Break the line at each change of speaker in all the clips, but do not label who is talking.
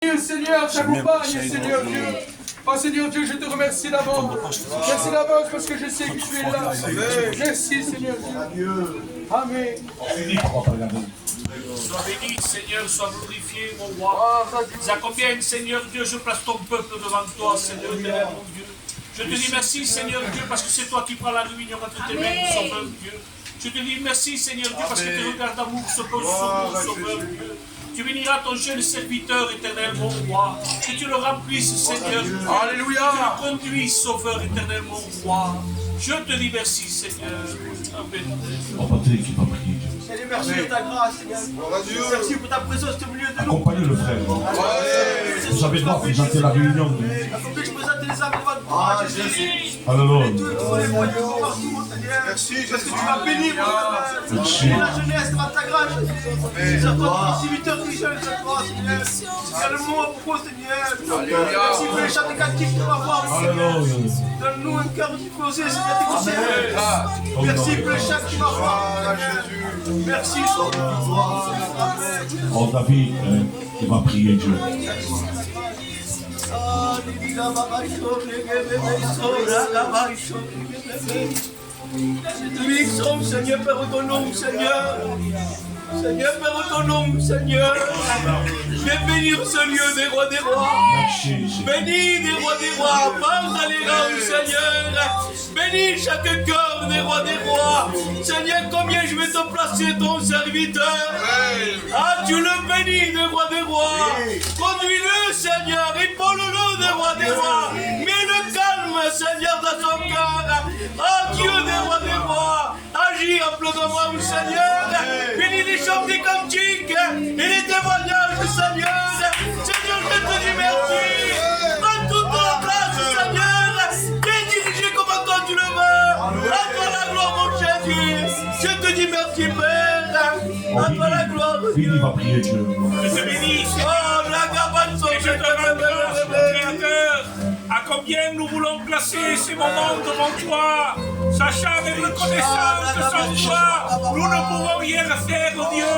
Seigneur, t'accompagne, Seigneur Dieu. Oh Seigneur Dieu, je te remercie d'avance. Merci d'avance parce que je sais que tu es là. Merci Seigneur Dieu. Amen.
Sois béni, Seigneur, sois glorifié, mon roi. À combien, Seigneur Dieu, je place ton peuple devant toi, Seigneur, mon Dieu. Je te dis merci, Seigneur Dieu, parce que c'est toi qui prends la réunion entre tes mains, Sauveur Dieu. Je te dis merci, Seigneur Dieu, parce que tes regards d'amour se posent sur nous, Sauveur Dieu. Tu béniras ton jeune serviteur éternel, mon roi. Que tu le remplisses, Seigneur.
Alléluia.
Que tu le conduises, Sauveur éternel, mon roi. Je te dis merci, Seigneur. Amen.
Seigneur, merci de ta grâce, Seigneur. Merci pour ta présence au milieu de nous.
Accompagnez le frère. Vous avez droit de présenter la réunion.
Afin que je présente les âmes devant toi, Jésus.
Alléluia.
Merci, parce que tu m'as béni, mon Père.
Merci.
Et la jeunesse devant ta grâce. C'est à toi, serviteur qui jeune, c'est à toi, Seigneur. C'est le moment pour toi, Seigneur. Merci pour les chants de captifs de ma voix, Seigneur. Donne-nous un cœur disposé, Seigneur, Seigneur. Merci pour les chants qui m'envoient, Jésus. Merci, Sauveur.
Oh, David, il va prier Dieu.
Seigneur, Père ton nom, Seigneur. Seigneur, Père ton nom, Seigneur. Je vais bénir ce lieu des rois des rois. Bénis des rois des rois. Pense à les rangs, Seigneur. Bénis chaque cœur des rois des rois. Seigneur, combien je vais te placer ton serviteur. Ah, tu le bénis des rois des rois. Conduis-le, Seigneur. Épaule-le des rois des rois. Mets le calme, Seigneur, dans son cœur. Ah, Dieu des rois des rois. Agis en plein de moi, Seigneur. Bénis les chants des cantiques et les témoignages, Seigneur. Seigneur, je te dis merci. Prends toute la place, Seigneur. T'es dirigé comme toi tu le veux. À toi la gloire, mon Jésus. Je te dis merci, Père. À toi la gloire.
Fini va prier Dieu.
Je te bénis,
Oh, la gabane,
et je te rends grâce, mon Créateur. À combien nous voulons placer ces moments devant toi, sachant avec reconnaissance que sans toi, nous ne pouvons rien faire, oh Dieu.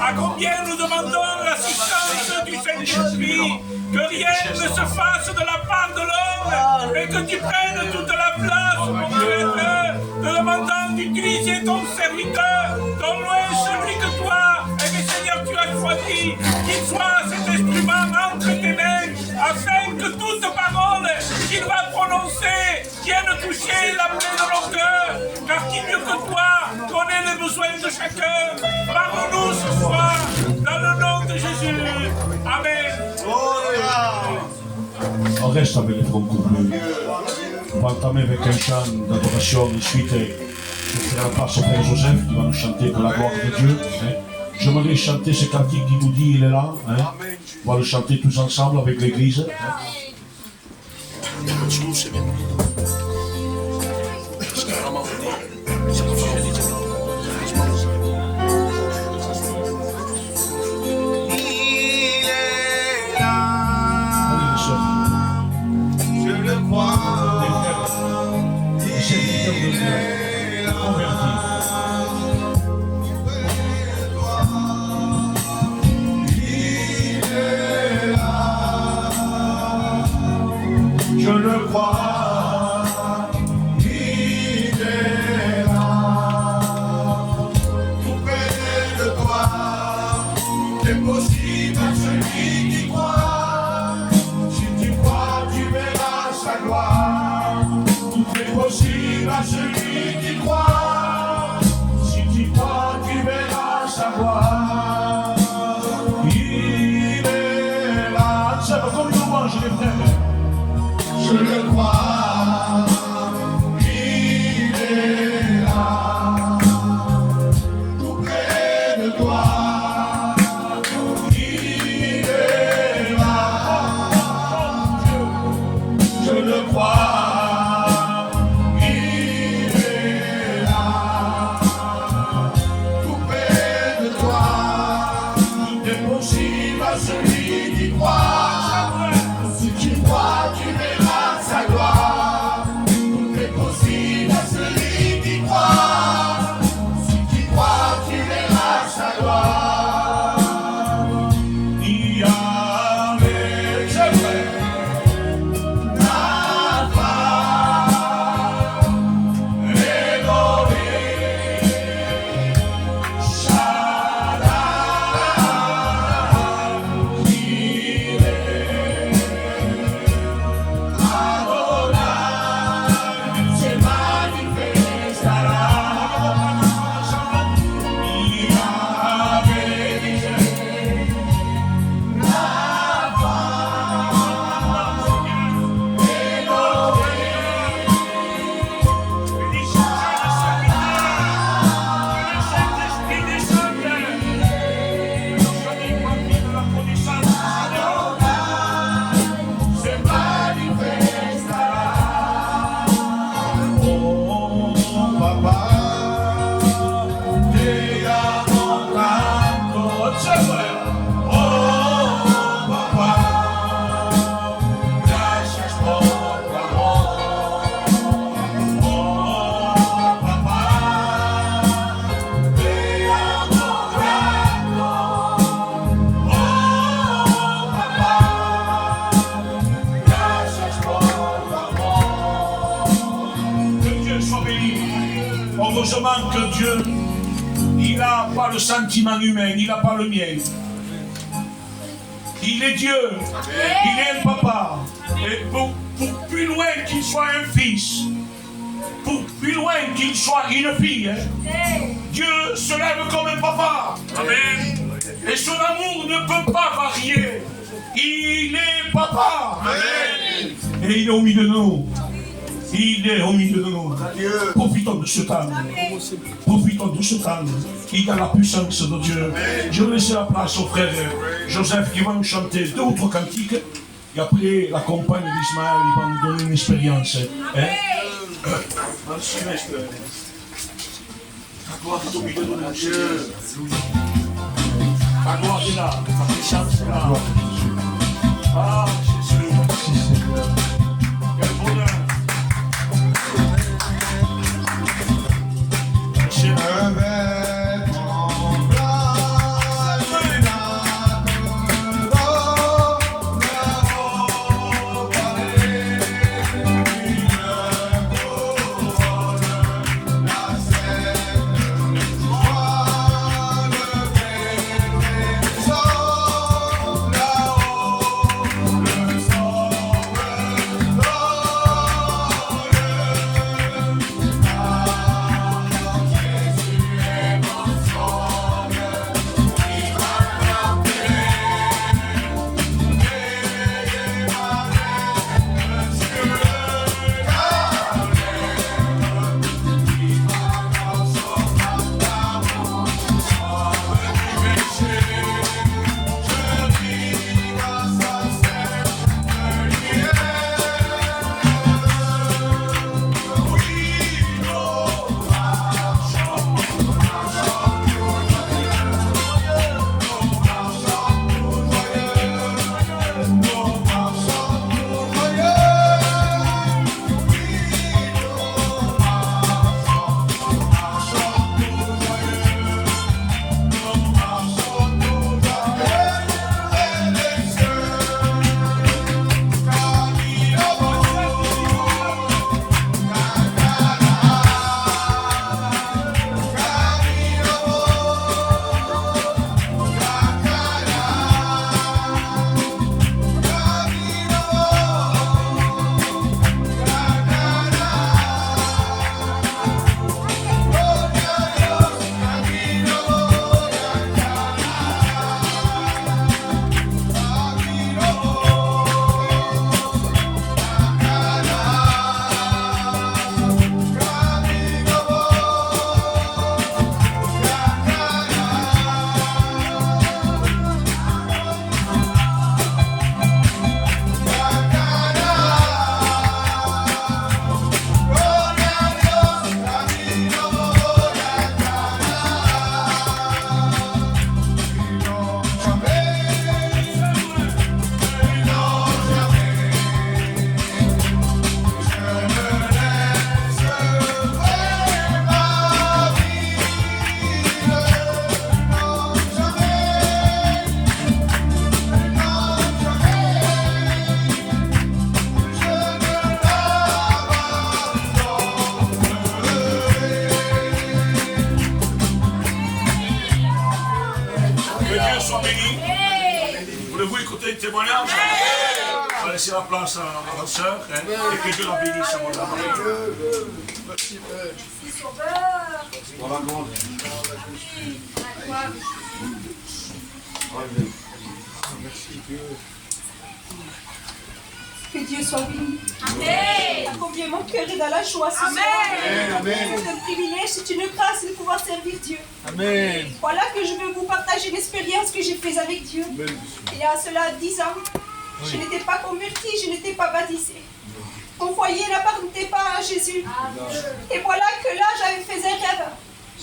À combien nous demandons l'assistance du Saint-Esprit, que rien ne se fasse de la part de l'homme, mais que tu prennes toute la place, mon Créateur, te demandant d'utiliser ton serviteur, ton loin celui que toi, et que Seigneur, tu as choisi, qu'il soit cet instrument entre tes mains, afin que toute parole qu'il va prononcer vienne toucher la plaie de nos cœurs, car qui mieux que toi connaît les besoins de chacun. Parle-nous ce soir, dans le nom de Jésus. Amen.
On reste avec les fronts couplés. On va entamer avec un chant d'adoration. Ensuite, je ferai la place au Père Joseph qui va nous chanter pour la gloire de Dieu. J'aimerais chanter ce cantique qui nous dit il est là. On va le chanter tous ensemble avec l'église. Je le crois, il est là, tout près de toi, c'est possible à celui qui croit, si tu crois tu verras sa gloire, tout est possible à celui qui croit, si tu crois tu verras sa gloire, il est là, c'est comme nous mange les frères. Je le crois, il est là, tout près de toi, il est là, je le crois, il est là, tout près de toi, tout est possible à celui qui croit, si tu crois, tu verras sa gloire. seulement que Dieu, il n'a pas le sentiment humain, il n'a pas le mien. Il est Dieu, il est un papa. Et pour plus loin qu'il soit un fils, pour plus loin qu'il soit une fille, Dieu se lève comme un papa. Amen. Et son amour ne peut pas varier. Il est papa. Amen. Et il est au milieu de nous. Il est au milieu de nous. Profitons de ce temps. Profitons de ce temps. Il y a la puissance de Dieu. Je vais laisser la place au frère Joseph qui va nous chanter 2 ou 3 cantiques. Et après, la compagne d'Ismaël, il va nous donner une expérience. Merci, maître. La gloire est au milieu de nous, Dieu. La gloire est là. La puissance est là. Ah, Jésus. Quel bonheur. Témoignage. On va laisser la place à la sœur et que Dieu la bénisse à mon âme.
Merci, Père. Merci, Dieu.
Que Dieu soit béni.
Amen.
Combien mon cœur est dans la joie ce soir. C'est un privilège, c'est une grâce de pouvoir servir Dieu.
Amen.
Voilà que je veux vous partager l'expérience que j'ai faite avec Dieu.
Amen.
Il y a cela 10 ans, je n'étais pas convertie, je n'étais pas baptisée. Mon foyer n'appartenait pas à Jésus. Et voilà que là, j'avais fait un rêve.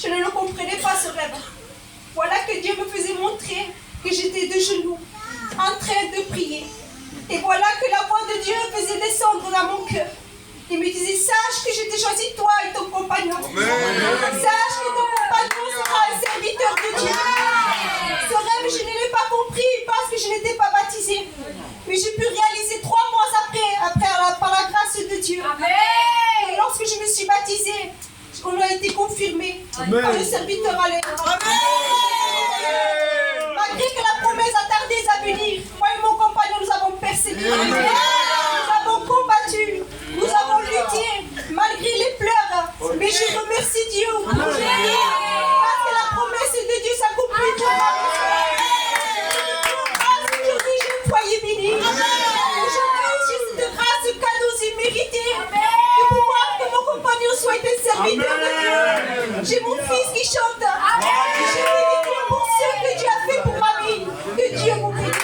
Je ne le comprenais pas, ce rêve. Voilà que Dieu me faisait montrer que j'étais de genoux, en train de prier. Et voilà que la voix de Dieu faisait descendre dans mon cœur. Il me disait, sache que je t'ai choisi toi et ton compagnon. Sache que ton compagnon sera un serviteur de Dieu. Ce rêve, je ne l'ai pas compris parce que je n'étais pas baptisée. Mais j'ai pu réaliser 3 mois après par la grâce de Dieu.
Amen.
Et lorsque je me suis baptisée, on a été confirmé. habitera les bras. Malgré que la promesse a tardé à venir, moi et mon compagnon, nous avons persévéré. Nous avons combattu. Nous avons lutté, malgré les pleurs. Mais je remercie Dieu. Parce que la promesse de Dieu s'accomplit pour moi. Aujourd'hui, j'ai un foyer béni. Aujourd'hui, j'ai cette grâce, ce cadeau immérité. De pouvoir que mon compagnon soit un serviteur de Dieu. J'ai mon fils qui chante. J'ai béni Dieu pour ce que Dieu a fait pour ma vie. Que Dieu vous bénisse.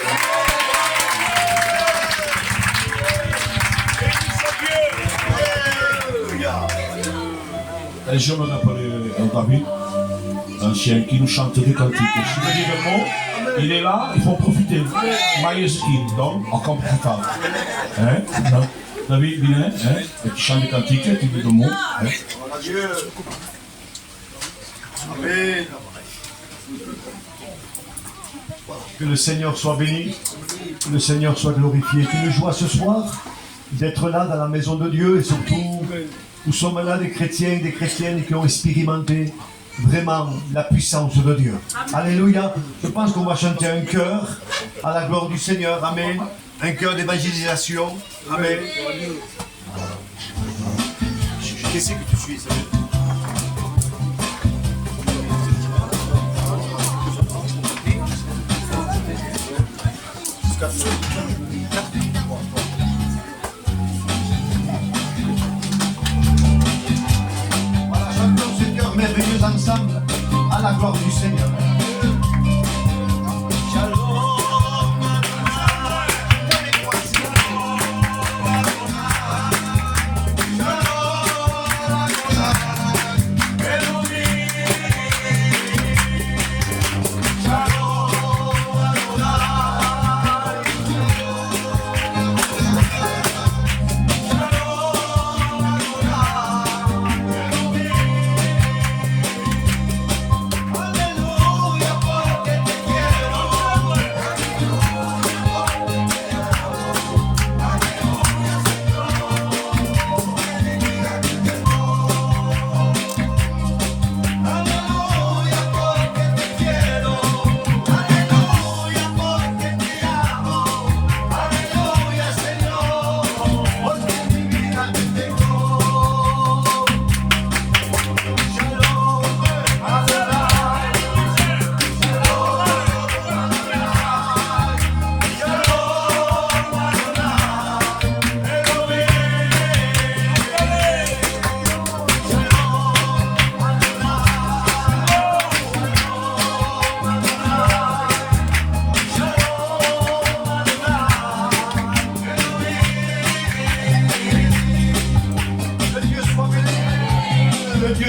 Et je me rappelle David, un chien qui nous chante des cantiques. Si vous dites le mot, il est là, il faut en profiter. Maïskin, donc, encore plus tard. Hein? David, viens, hein? Et tu chantes des cantiques, tu dis le mot. Hein?
Amen. Que le Seigneur soit béni, que le Seigneur soit glorifié. Quelle joie ce soir d'être là dans la maison de Dieu et surtout, nous sommes là des chrétiens, des chrétiennes qui ont expérimenté vraiment la puissance de Dieu. Alléluia. Je pense qu'on va chanter un chœur à la gloire du Seigneur. Amen. Un chœur d'évangélisation. Amen. Qu'est-ce que tu suis? Voilà, chantons ce cœur merveilleux ensemble à la gloire du Seigneur.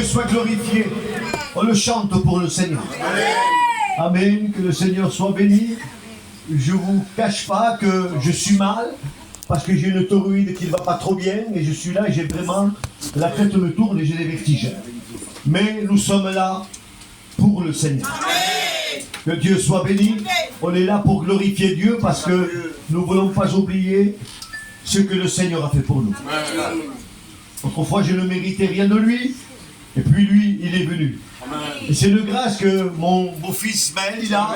Soit glorifié. On le chante pour le Seigneur. Amen. Que le Seigneur soit béni. Je ne vous cache pas que je suis mal parce que j'ai une thyroïde qui ne va pas trop bien et je suis là et j'ai vraiment la tête me tourne et j'ai des vertiges. Mais nous sommes là pour le Seigneur. Que Dieu soit béni. On est là pour glorifier Dieu parce que nous ne voulons pas oublier ce que le Seigneur a fait pour nous. Autrefois, je ne méritais rien de lui. Et puis lui, il est venu. Et c'est de grâce que mon beau-fils Maël, il a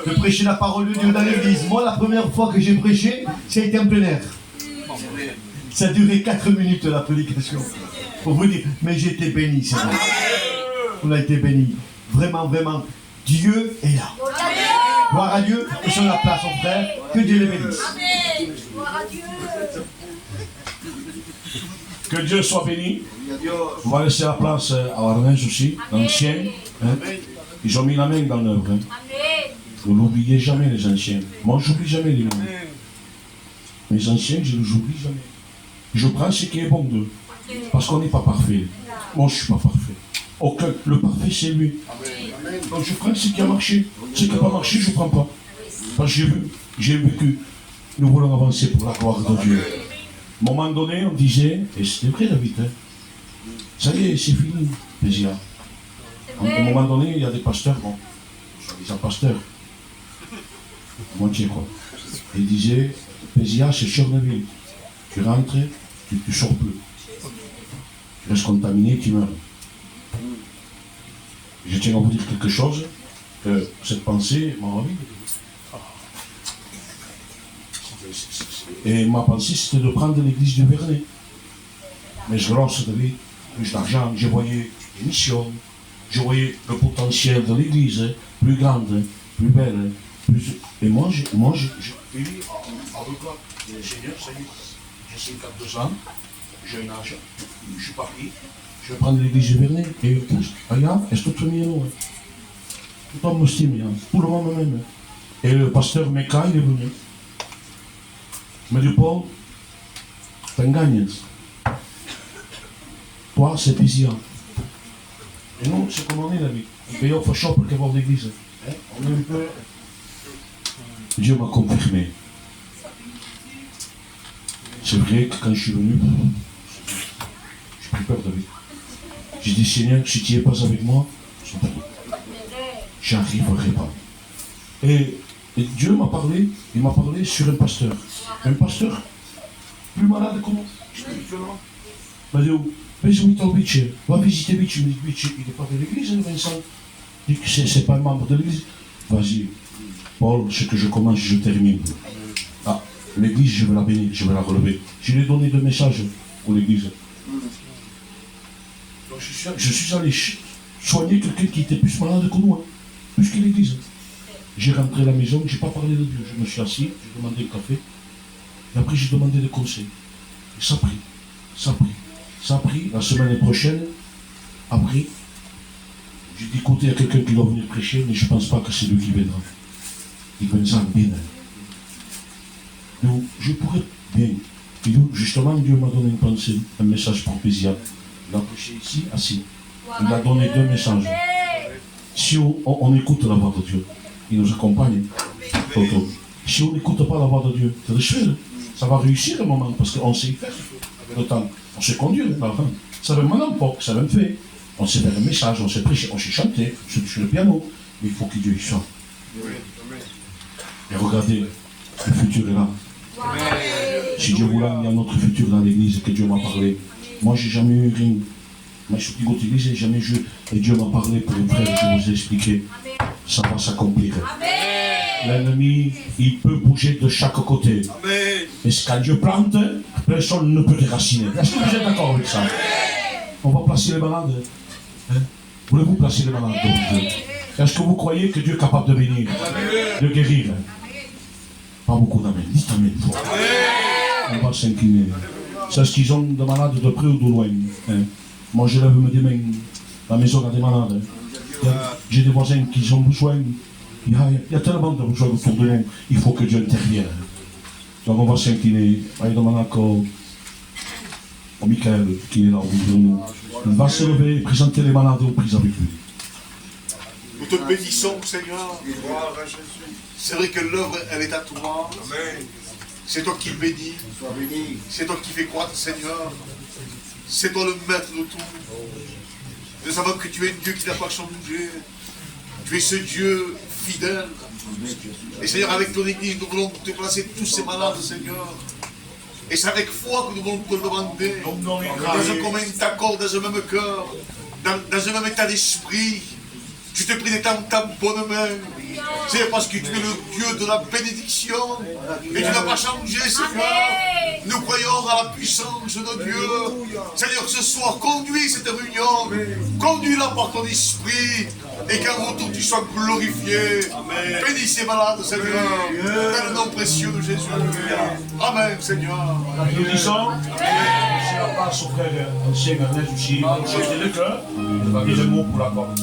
de prêcher la parole de Dieu dans l'église. Moi, la première fois que j'ai prêché, ça a été en plein air. Ça a duré 4 minutes la prédication. Pour vous dire, mais j'ai été béni, c'est vrai. On a été béni. Vraiment, vraiment. Dieu est là. Gloire à Dieu. Laissons la place aux frères. Que Dieu les bénisse.
Gloire à Dieu.
Que Dieu soit béni. On va laisser la place à Arnès aussi, l'ancien. Hein. Ils ont mis la main dans l'œuvre. Hein. Vous n'oubliez jamais les anciens. Moi, je n'oublie jamais les noms. Mes anciens, je ne les oublie jamais. Je prends ce qui est bon d'eux. Parce qu'on n'est pas parfait. Moi, je ne suis pas parfait. Aucun. Le parfait, c'est lui. Donc, je prends ce qui a marché. Ce qui n'a pas marché, je ne prends pas. Parce que j'ai vécu. Nous voulons avancer pour la gloire de Dieu. À un moment donné, on disait, et c'était vrai David, hein, ça y est, c'est fini, Pésia. À un moment donné, il y a des pasteurs, bon, ils sont pasteurs, moitié quoi. Ils disaient, Pésia, c'est sur la ville. Tu rentres, tu sors plus. Tu restes contaminé, tu meurs. Je je tiens à vous dire quelque chose, que cette pensée m'a envie. Et ma pensée, c'était de prendre l'église de Vernet. Mais je lance plus d'argent, je voyais les missions, je voyais le potentiel de l'église, plus grande, plus belle. Et moi, j'ai dit, avec l'ingénieur, ça y est, j'ai 52 ans, j'ai un âge, je suis parti, je vais prendre l'église de Vernet. Et regarde, est-ce que tu es mieux? Tout le monde me stime, tout le monde m'aime. Et le pasteur Meka, il est venu. Il m'a dit, Paul, t'es un gagnant. Toi, c'est plaisir. Et nous, c'est comme on est la vie. On paye au shop pour avoir l'église. On est un peu. Dieu m'a confirmé. C'est vrai que quand je suis venu, j'ai pris peur de lui. J'ai dit, Seigneur, si tu n'es pas avec moi, j'arriverai pas. Et Dieu m'a parlé, il m'a parlé sur un pasteur. Un pasteur plus malade que moi, spirituellement. Il m'a dit, va visiter Bitch. Il n'est pas de l'église, Vincent. Il dit que c'est pas un membre de l'église. Vas-y, Paul, ce que je commence, je termine. Ah, l'église, je vais la bénir, je vais la relever. Je lui ai donné 2 messages pour l'église. Donc je suis allé soigner quelqu'un qui était plus malade que moi, plus que l'église. J'ai rentré à la maison, je n'ai pas parlé de Dieu. Je me suis assis, j'ai demandé le café. Et après, j'ai demandé des conseils. Et ça a pris. La semaine prochaine, après, j'ai dit, écoutez, il y a quelqu'un qui doit venir prêcher, mais je ne pense pas que c'est lui qui viendra. Il viendra bien. Donc, je pourrais bien. Et donc, justement, Dieu m'a donné une pensée, un message pour Pésia. Il a prêché ici, assis. Il a donné 2 messages. Si on écoute la voix de Dieu, il nous accompagne. Si on n'écoute pas la voix de Dieu, c'est le chemin. Ça va réussir un moment, parce qu'on sait y faire avec le temps. On sait conduire, ça va maintenant pas, ça va me faire. On sait faire un message, on sait prêcher, on sait chanter sur le piano. Mais il faut que Dieu y soit. Et regardez, le futur est là. Si Dieu voulait, il y a notre futur dans l'église que Dieu m'a parlé. Moi, j'ai jamais eu rien. Moi, je suis pilote d'église, j'ai jamais eu. Et Dieu m'a parlé pour les frères, je vous ai expliqué. Ça va s'accomplir. L'ennemi, il peut bouger de chaque côté. Et quand Dieu plante, personne ne peut déraciner. Est-ce que vous êtes d'accord avec ça? On va placer les malades. Voulez-vous placer les malades? Est-ce que vous croyez que Dieu est capable de bénir, de guérir? Pas beaucoup d'amen. Dites amen. On va s'incliner. C'est ce qu'ils ont de malades de près ou de loin. Moi, je lève mes mains. La maison a des malades. J'ai des voisins qui ont besoin. Il y a tellement de besoins autour de nous. Il faut que Dieu intervienne. Donc on va s'incliner. On demande au Michael qui est là au bout de nous. Il va se lever et présenter les malades aux prises avec lui.
Nous te bénissons, Seigneur. C'est vrai que l'œuvre, elle est à toi. C'est toi qui bénis. C'est toi qui fais croître, Seigneur. C'est toi le maître de tout. Nous savons que tu es Dieu qui n'a pas changé. Tu es ce Dieu fidèle. Et Seigneur, avec ton église, nous voulons te placer tous ces malades, Seigneur. Et c'est avec foi que nous voulons te le demander. Dans un commun accord, dans un même cœur, dans un même état d'esprit. Je te prie d'être en ta bonne main. C'est parce que tu es le Dieu de la bénédiction. Et tu n'as pas changé, Seigneur. Nous croyons à la puissance de Dieu. Seigneur, ce soir, conduis cette réunion. Conduis-la par ton esprit. Et qu'en retour, tu sois glorifié. Bénis ces malades, Seigneur. Dans le nom précieux de Jésus. Amen, Seigneur.
Applaudissons. C'est la place au frère ancien Ernest aussi. J'ai le cœur. Il va dire le mot pour la porte.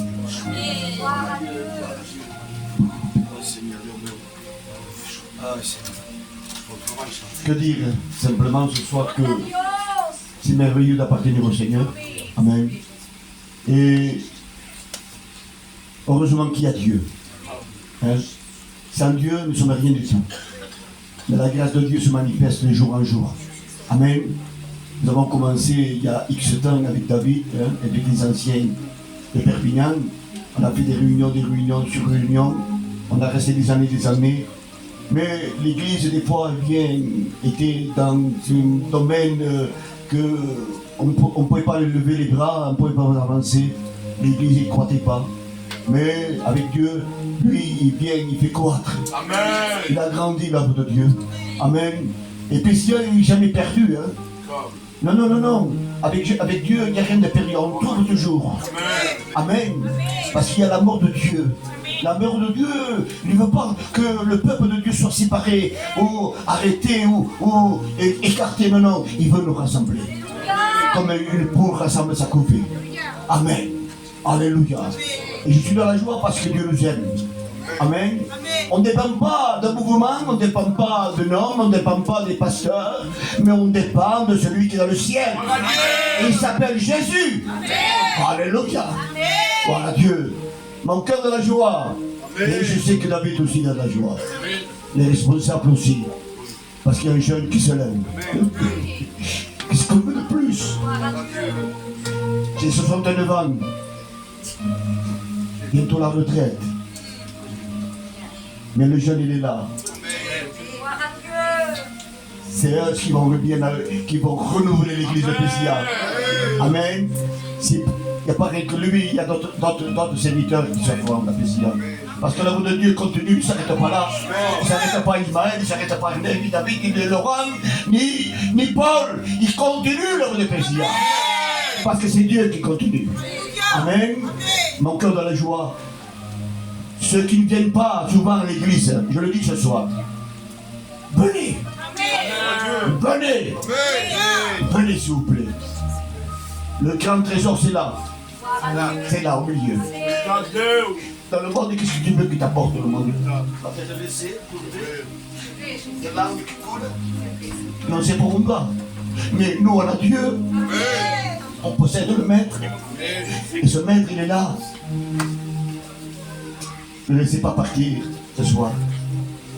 Que dire simplement ce soir que c'est merveilleux d'appartenir au Seigneur. Amen. Et heureusement qu'il y a Dieu. Hein? Sans Dieu, nous ne sommes rien du tout. Mais la grâce de Dieu se manifeste de jour en jour. Amen. Nous avons commencé il y a X temps avec David, avec les anciens de Perpignan. On a fait des réunions sur réunions. On a resté des années. Mais l'église, des fois, était dans un domaine qu'on ne pouvait pas lever les bras, on ne pouvait pas avancer. L'église ne croîtait pas. Mais avec Dieu, lui, il vient, il fait croître.
Amen.
Il a grandi l'œuvre de Dieu. Amen. Et puis Dieu, il n'est jamais perdu. Hein. Non, non, non, non. Avec Dieu, il n'y a rien de perdu. On trouve toujours. Amen. Parce qu'il y a l'amour de Dieu. L'amour de Dieu, il ne veut pas que le peuple de Dieu soit séparé ou arrêté ou écarté. Non, non. Il veut nous rassembler. Comme une poule rassemble sa couvée. Amen. Alléluia. Et je suis dans la joie parce que Dieu nous aime. Amen. On ne dépend pas d'un mouvement, on ne dépend pas de normes, on ne dépend pas des pasteurs, mais on dépend de celui qui est dans le ciel. Et il s'appelle Jésus. Alléluia. Voilà Dieu. Mon cœur de la joie. Et je sais que David aussi est dans la joie. Les responsables aussi. Parce qu'il y a un jeune qui se lève. Qu'est-ce qu'on veut de plus? J'ai 69 ans. Bientôt la retraite. Mais le jeune, il est là. C'est eux qui vont renouveler l'église de Pessia. Amen. Il n'y a pas rien que lui, il y a d'autres serviteurs qui s'offrent à Pessia. Parce que l'œuvre de Dieu continue, il ne s'arrête pas là. Il ne s'arrête pas à Ismaël, il ne s'arrête pas à ni David, ni Laurent, ni Paul. Il continue l'œuvre de Pessia. Parce que c'est Dieu qui continue. Amen. Mon cœur dans la joie. Ceux qui ne viennent pas souvent à l'église, je le dis ce soir, venez. Venez. Venez s'il vous plaît. Le grand trésor c'est là. C'est là au milieu. Dans le monde, qu'est-ce que tu veux qu'il t'apporte le monde? Non, c'est pour un gars. Mais nous on a Dieu. On possède le maître. Et ce maître il est là. Ne laissez pas partir ce soir.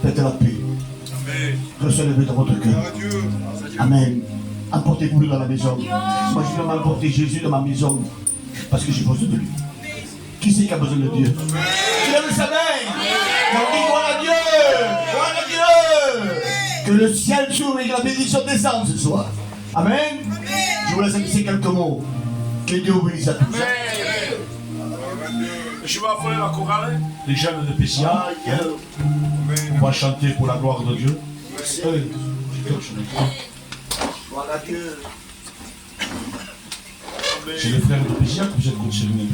Faites la paix. Recevez dans votre cœur. Amen. Emportez-vous dans la maison. Moi je vais m'emporter Jésus dans ma maison. Parce que j'ai besoin de lui. Qui c'est qui a besoin de Dieu? Qui lève sa main. On dit gloire à Dieu. Gloire à Dieu. Que le ciel s'ouvre et que la bénédiction descende ce soir. Amen. Je vous laisse laisser quelques mots. Que Dieu vous bénisse à tous.
Je vais appeler la chorale.
Les jeunes de Pessia, on va chanter pour la gloire de Dieu.
Voilà Dieu.
C'est les frères de Pessia que vous êtes concernés.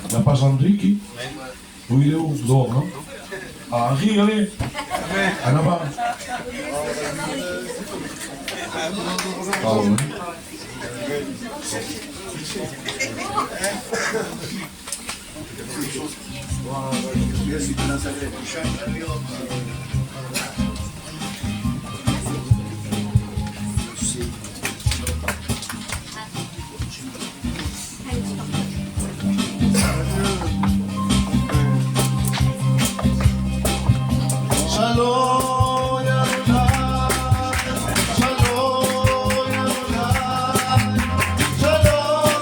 Il n'y a pas André qui? Où il est où? Dehors, non? Ah, Henri, allez. En avant. Ah oui.
Shalom, Shalom,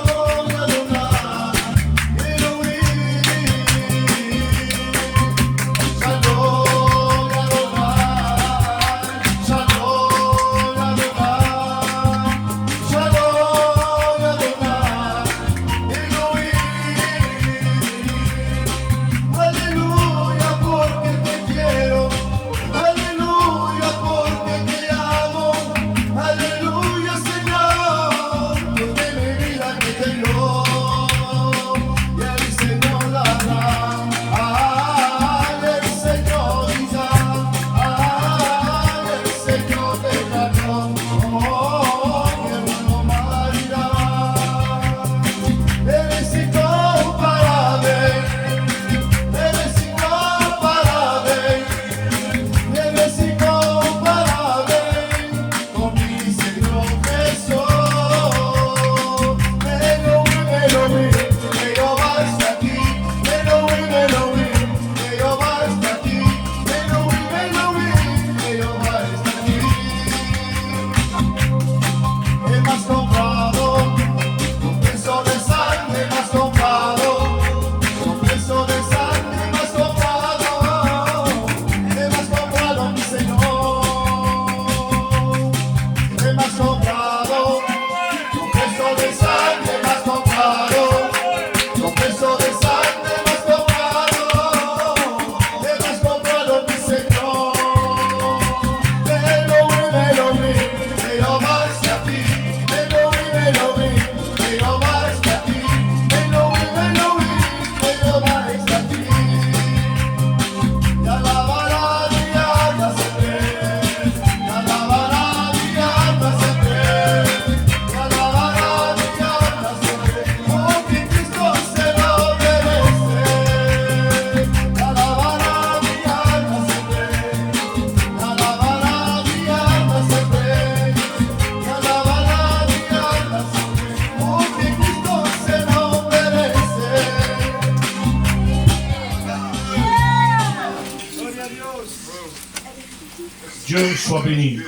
Dieu soit béni.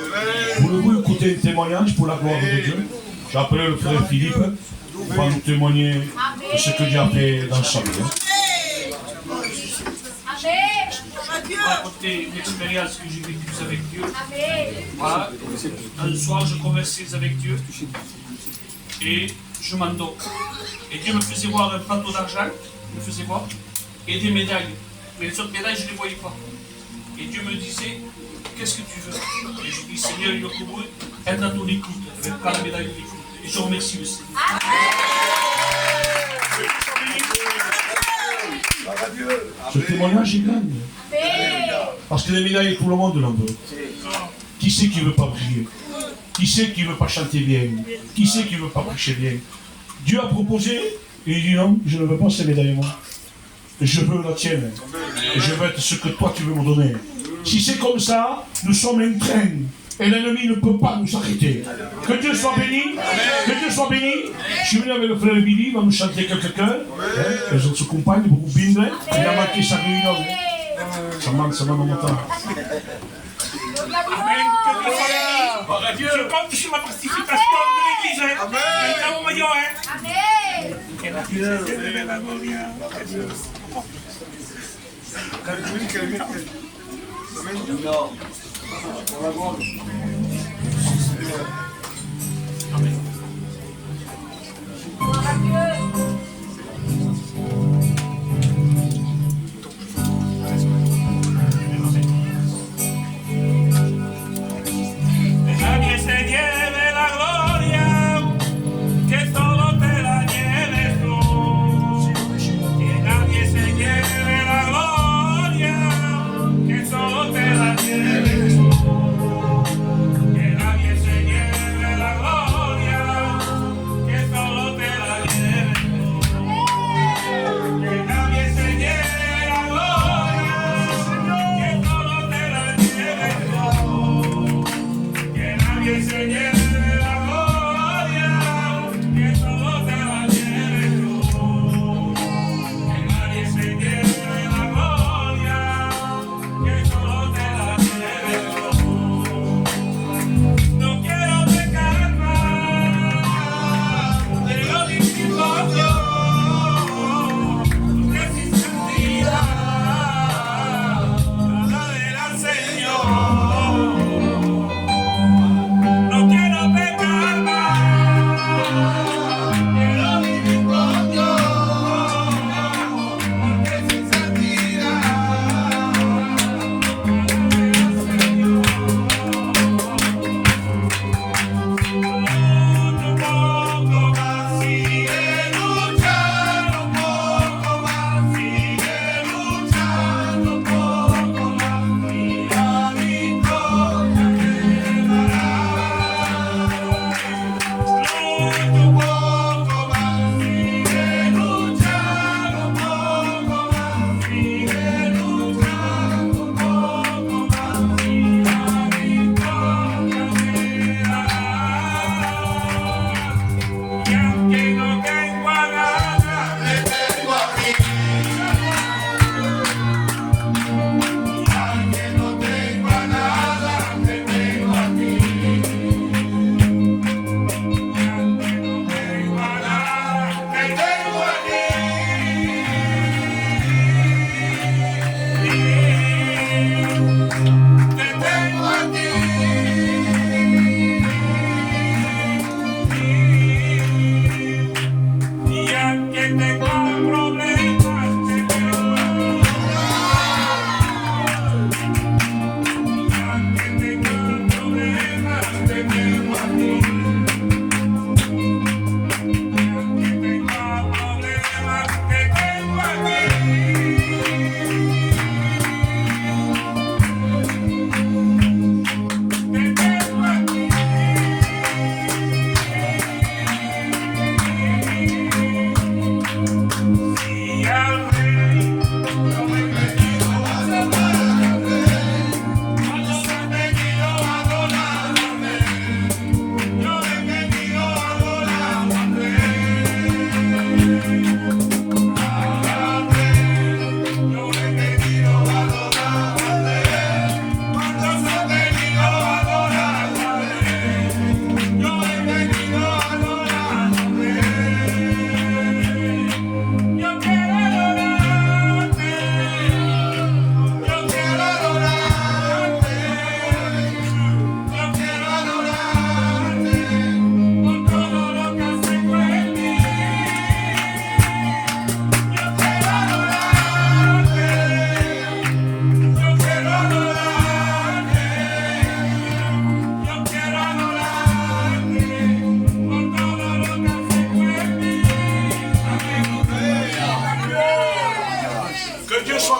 Voulez-vous écouter un témoignage pour la gloire de Dieu? J'ai appelé le frère Philippe pour nous témoigner de ce que Dieu a fait dans sa vie.
Je vais raconter une expérience que j'ai vécue avec Dieu. Voilà. Un soir, je conversais avec Dieu et je m'endors. Et Dieu me faisait voir un plateau d'argent, me faisait voir, et des médailles. Mais les autres médailles, je ne les voyais pas. Et Dieu me disait, qu'est-ce que tu veux? Et je dis, Seigneur, il est être à ton écoute, avec pas la médaille de l'écoute. Et je remercie le Seigneur.
Ce témoignage est grand. Parce que les médailles, tout le monde l'en veut. Qui c'est qui ne veut pas prier? Qui c'est qui ne veut pas chanter bien? Qui c'est qui ne veut pas prêcher bien? Dieu a proposé, et il dit non, je ne veux pas ces médailles, moi. Je veux la tienne. Et je veux être ce que toi tu veux me donner. Si c'est comme ça, nous sommes un train. Et l'ennemi ne peut pas nous arrêter. Que Dieu soit béni. Que Dieu soit béni. Je suis venu avec le frère Billy, il va nous chanter quelques chœurs. Les autres compagnes, beaucoup bindre. Il a manqué sa réunion. Ça manque mon temps.
Amen. Je compte sur ma participation de l'église. Nadie se lleve la gloria, que solo te la lleves tú. Que nadie se lleve la gloria, que solo te la lleves tú. Que nadie se lleve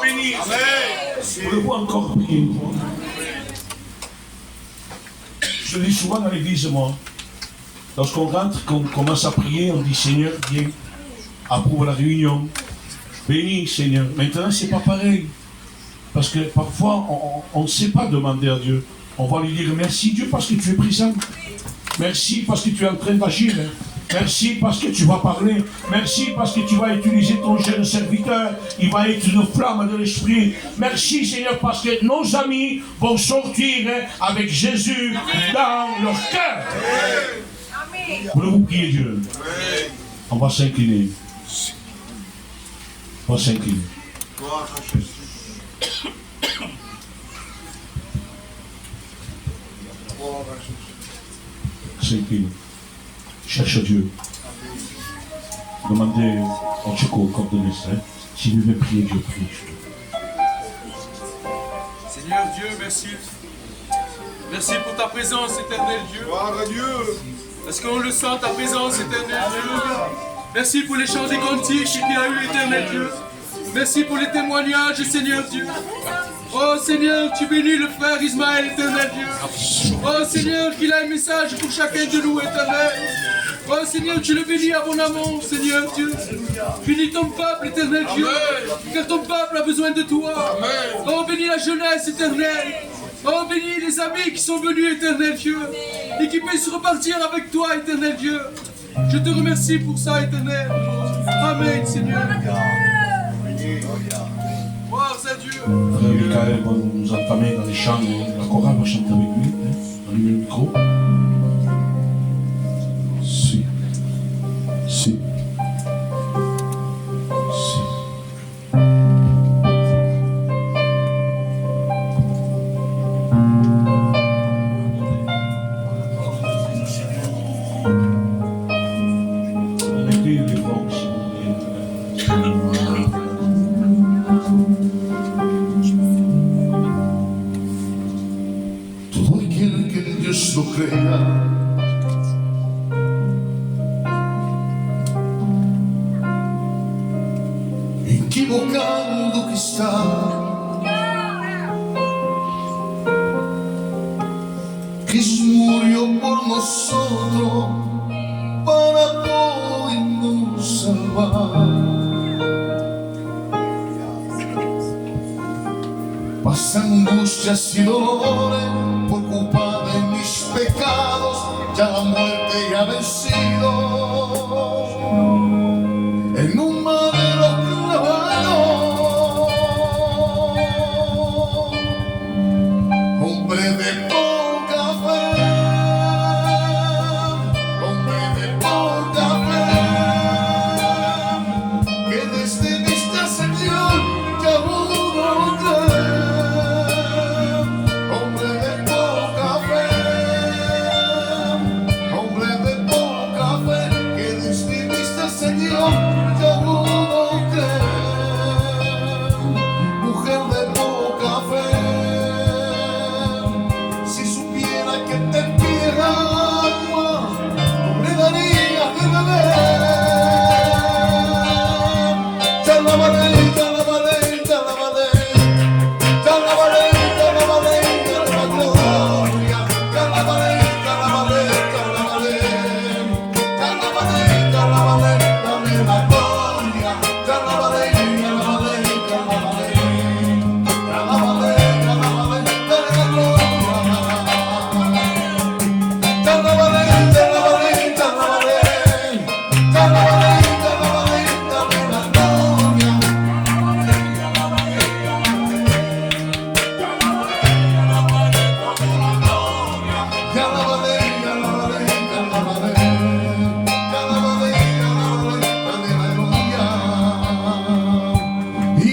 béni.
Voulez-vous encore prier une fois? Je dis souvent dans l'église, moi, lorsqu'on rentre, qu'on commence à prier, on dit Seigneur, viens, approuve la réunion, bénis Seigneur. Maintenant, c'est pas pareil. Parce que parfois, on ne sait pas demander à Dieu. On va lui dire merci Dieu parce que tu es présent. Merci parce que tu es en train d'agir. Merci parce que tu vas parler. Merci parce que tu vas utiliser ton jeune serviteur. Il va être une flamme de l'esprit. Merci Seigneur parce que nos amis vont sortir avec Jésus dans leur cœur. Voulez-vous prier Dieu? On va s'incliner. On va s'incliner. S'incliner. Cherche Dieu. Demandez au Tchèque coordonnées. Si vous voulez prier Dieu, prie.
Seigneur Dieu, merci. Merci pour ta présence éternelle, Dieu.
Gloire à Dieu.
Parce qu'on le sent, ta présence éternelle, Dieu. Merci pour les chants des cantiques qu'il y a eu, éternel Dieu. Merci pour les témoignages, Seigneur Dieu. Oh Seigneur, tu bénis le frère Ismaël, éternel Dieu. Oh Seigneur, qu'il a un message pour chacun de nous, éternel. Oh Seigneur, tu le bénis abondamment, Seigneur Dieu. Bénis ton peuple, éternel Dieu. Car ton peuple a besoin de toi. Oh, bénis la jeunesse, éternelle. Oh, bénis les amis qui sont venus, éternel Dieu. Et qui puissent repartir avec toi, éternel Dieu. Je te remercie pour ça, éternel. Amen, Seigneur. Gloire à Dieu.
Frère Michael va nous entamer dans les chants. La chorale va chanter avec lui. Allumez le micro. Si. Si. Si. Mettez les voix aussi.
Todo aquel que en Dios lo crea, equivocado que está, Cristo murió por nosotros para podernos salvar. Pasa angustias y dolores por culpa de mis pecados, ya la muerte ya ha vencido. En un madero clavado, hombre de poca fe, hombre de poca fe, que desde vista Señor ya pudo creer. Hombre de poca fe, hombre de poca fe, que desde vista Señor ya pudo creer. Mujer de poca fe, si supiera que te pide agua, no le daría de beber. Ya la valé, ya la valé, ya la valé. Ya la valé, ya la valé, ya la gloria. Ya la valé, ya la valé, ya la valé. Ya la valé, ya la valé, dame la gloria. Ya la valé, ya la valé, ya la valé. Ya la valé, ya la valé, dame la gloria. Ya la valé, ya la valé, ya la valé. Ya la valé, ya la valé, dame la gloria. Ya la valé, ya la valé, ya la valé. Ya la valé, ya la valé, aleluya. Y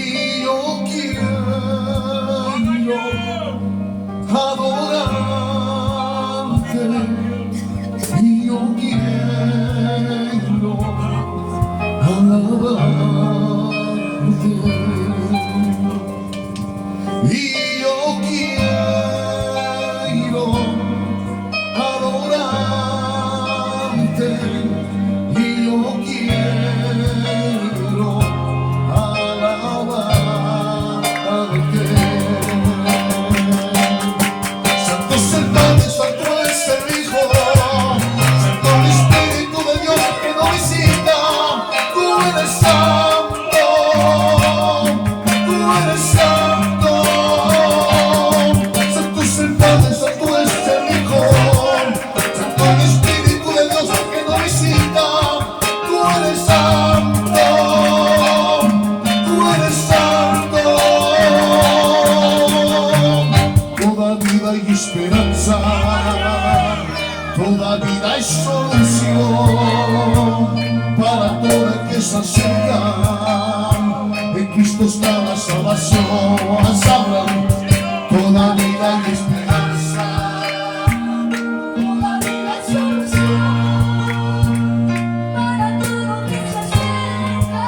yo quiero adorarte. Y yo quiero alabarte. Y yo quiero adorarte, y yo quiero alabarte.
salvación, ensamble toda vida y esperanza. Toda vida y solución para todo lo que se acerca.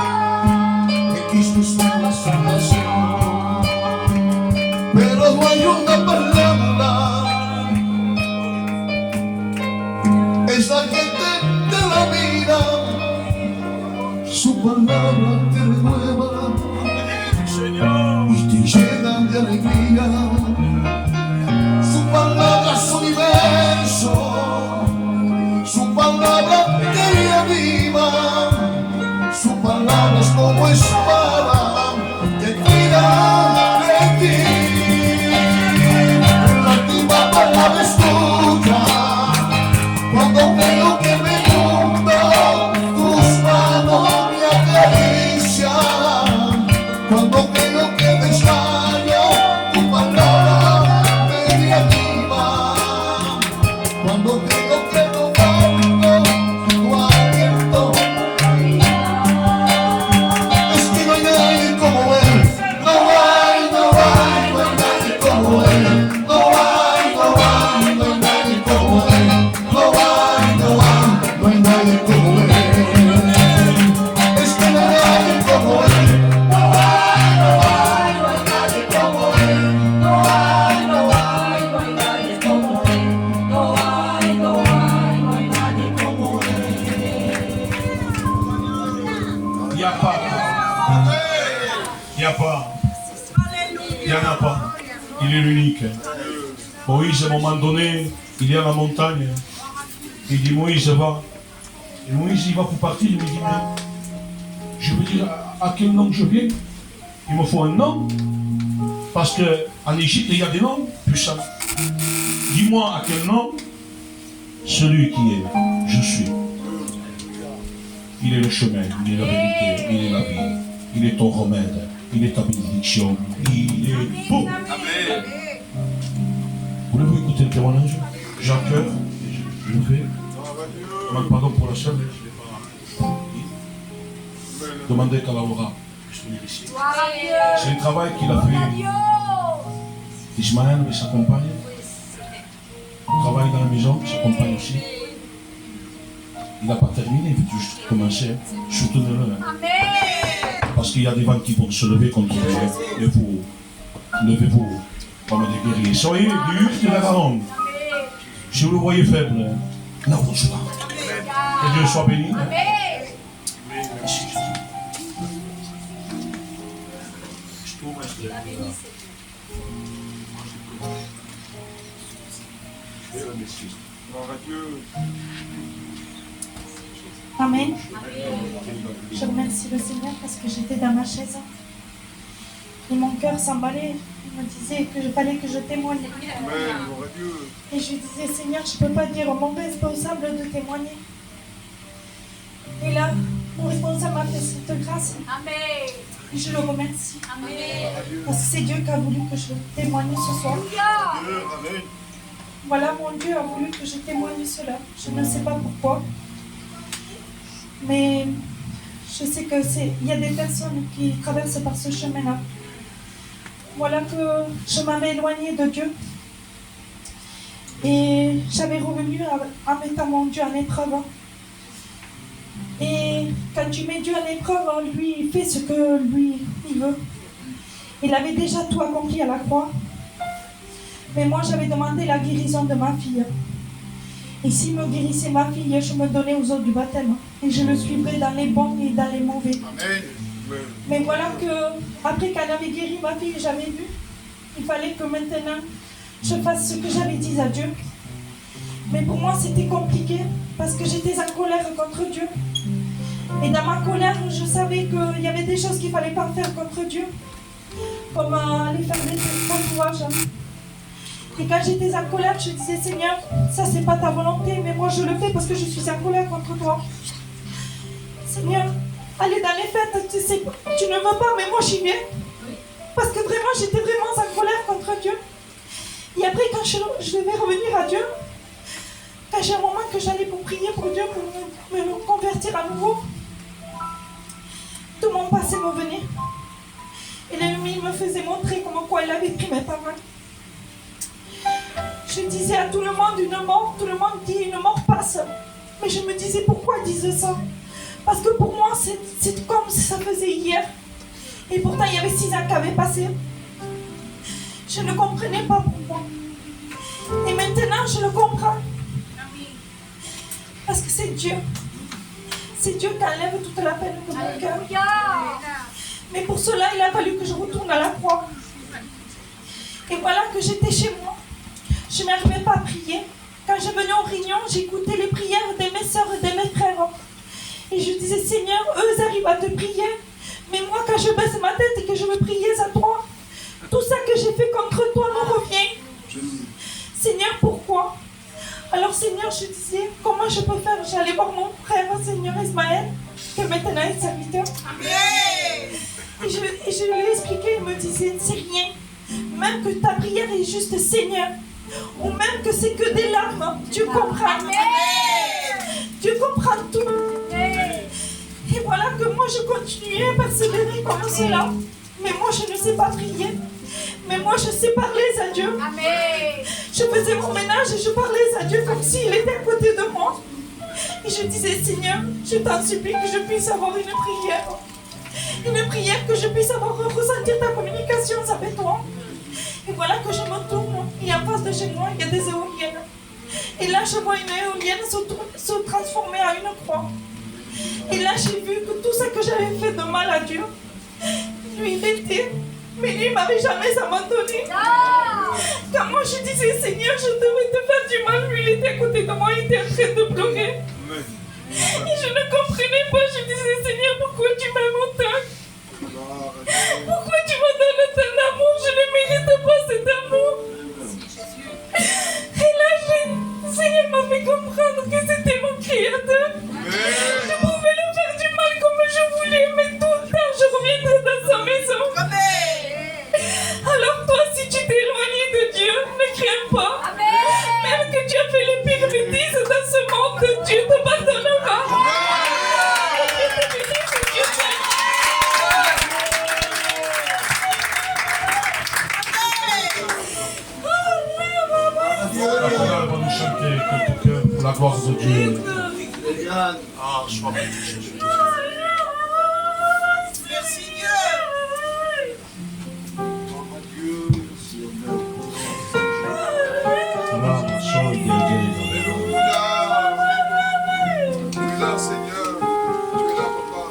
En Cristo está la salvación, pero no hay una palabra. Es la gente de la vida, su palabra te renueva y te llena de alegría. Su palabra es universo, su palabra te reaviva, su palabra es como espada, te cuida de ti. La última palabra es tuya. Cuando veo que me inunda, tus manos me acarician. Cuando veo que desmayo, tu palabra me reanima. Cuando veo que no valgo, tu aliento. Es que no hay nadie como él. No hay nadie como él. No hay nadie como él. No hay nadie como él. Es que no hay nadie como él. No hay nadie como él. No hay nadie como él. No hay nadie como él.
Il n'y a pas. Il n'y a pas. Il n'y en a pas. Il est l'unique. Moïse, à un moment donné, il est à la montagne. Il dit Moïse va. Et Moïse il va pour partir. Il me dit mais je veux dire à quel nom je viens. Il me faut un nom. Parce qu'en Égypte il y a des noms puissants. Dis-moi à quel nom. Celui qui est, je suis. Il est le chemin, il est la vérité, il est la vie. Il est ton remède, il est ta bénédiction. Il est beau.
Amen.
Voulez-vous écouter le témoignage? J'ai un cœur, je le fais. Demande pardon pour la sœur. Demandez qu'à Laura. C'est le travail qu'il a fait. Ismaël et sa compagne. Il travaille dans la maison, sa compagne aussi. Il n'a pas terminé, il veut juste commencer. Soutenez-le. Parce qu'il y a des vents qui vont se lever contre lui. Levez-vous. Levez-vous. Comme des guerriers. Soyez durs de la garde. Si vous le voyez faible, là vous soyez. Que Dieu soit béni.
Amen. Je remercie le Seigneur parce que j'étais dans ma chaise. Et mon cœur s'emballait. Il me disait que fallait que je témoigne. Et je lui disais, Seigneur, je ne peux pas dire au mon responsable de témoigner. Et là, mon responsable m'a fait cette grâce. Et je le remercie. Parce que c'est Dieu qui a voulu que je témoigne ce soir. Voilà, mon Dieu a voulu que je témoigne cela. Je ne sais pas pourquoi. Mais je sais qu'il y a des personnes qui traversent par ce chemin-là. Voilà que je m'avais éloignée de Dieu. Et j'avais revenu en mettant mon Dieu en épreuve. Et quand tu mets Dieu en épreuve, lui, il fait ce que lui, il veut. Il avait déjà tout accompli à la croix. Mais moi, j'avais demandé la guérison de ma fille. Et s'il me guérissait ma fille, je me donnais aux autres du baptême. Et je le suivrais dans les bons et dans les mauvais.
Amen.
Mais voilà que, après qu'elle avait guéri ma fille, j'avais vu. Il fallait que maintenant, je fasse ce que j'avais dit à Dieu. Mais pour moi, c'était compliqué. Parce que j'étais en colère contre Dieu. Et dans ma colère, je savais qu'il y avait des choses qu'il ne fallait pas faire contre Dieu. Comme aller faire des tatouages. Et quand j'étais en colère, je disais, Seigneur, ça c'est pas ta volonté, mais moi je le fais parce que je suis en colère contre toi. Seigneur, aller dans les fêtes, tu sais, tu ne veux pas, mais moi j'y vais. Parce que vraiment, j'étais vraiment en colère contre Dieu. Et après, quand je devais revenir à Dieu, quand j'ai un moment que j'allais pour prier pour Dieu, pour me convertir à nouveau, tout mon passé me venait. Et l'ennemi me faisait montrer comment quoi il avait pris mes paroles. Je disais à tout le monde une mort, tout le monde dit une mort passe. Mais je me disais pourquoi ils disent ça? Parce que pour moi c'est comme si ça faisait hier. Et pourtant il y avait 6 ans qui avaient passé. Je ne comprenais pas pourquoi. Et maintenant je le comprends. Parce que c'est Dieu. C'est Dieu qui enlève toute la peine de mon cœur. Mais pour cela, il a fallu que je retourne à la croix. Et voilà que j'étais chez moi. Je n'arrivais pas à prier. Quand je venais aux réunions, j'écoutais les prières de mes soeurs et de mes frères. Et je disais, Seigneur, eux arrivent à te prier. Mais moi, quand je baisse ma tête et que je veux prier à toi, tout ça que j'ai fait contre toi me revient. Seigneur, pourquoi? Alors Seigneur, je disais, comment je peux faire? J'allais voir mon frère, Seigneur Ismaël, qui maintenant est serviteur. Et je lui ai expliqué, il me disait, c'est rien. Même que ta prière est juste Seigneur, ou même que c'est que des larmes, Dieu comprend. Dieu comprend tout. Et voilà que moi je continuais à persévérer comme cela. Mais moi je ne sais pas prier. Mais moi je sais parler à Dieu. Je faisais mon ménage et je parlais à Dieu comme s'il était à côté de moi. Et je disais, Seigneur, je t'en supplie que je puisse avoir une prière. Une prière que je puisse avoir ressentir ta communication avec toi. Et voilà que je me tourne et en face de chez moi, il y a des éoliennes. Et là, je vois une éolienne se transformer en une croix. Et là, j'ai vu que tout ce que j'avais fait de mal à Dieu, lui, il était... Mais lui, il ne m'avait jamais abandonné. Quand moi, je disais, Seigneur, je devais te faire du mal, lui, il était à côté de moi, il était en train de pleurer. Et je ne comprenais pas, je disais, Seigneur, pourquoi tu m'aimes autant? Pourquoi tu me donnes tant d'amour? Je ne mérite pas cet amour. Et là, le Seigneur m'a fait comprendre que c'était mon Créateur. Je pouvais le faire du mal comme je voulais, mais tout le temps, je reviendrai dans sa maison. Alors toi, si tu t'es éloigné de Dieu, ne crains pas. Même que tu as fait les pires bêtises dans ce monde, Dieu te pardonnera.
La chorale va nous chanter quelque cœur pour la gloire de Dieu.
Ah, sois béni, Jésus.
Merci Dieu.
La soeur de Dieu.
Tu es là, Seigneur. Tu es là, Papa.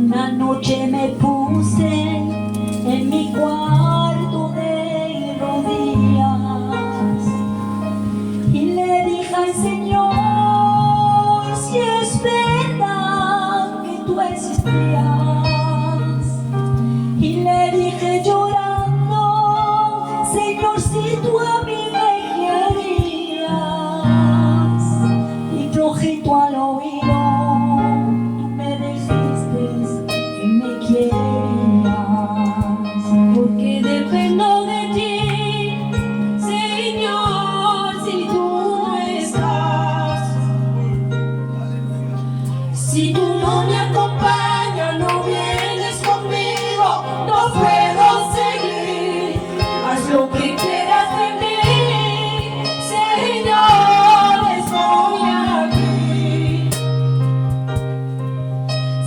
Una noche me puse en mi cuarto de rodillas y le dije al Señor, si es verdad que tú existías, y le dije llorando, Señor, si tú a mí me querías, y flojito al oído me dijiste que me quieras, porque dependo de ti, Señor, si tú no estás. Si tú no me acompañas, no vienes conmigo, no puedo seguir. Haz lo que quieras de mí, Señor, estoy aquí.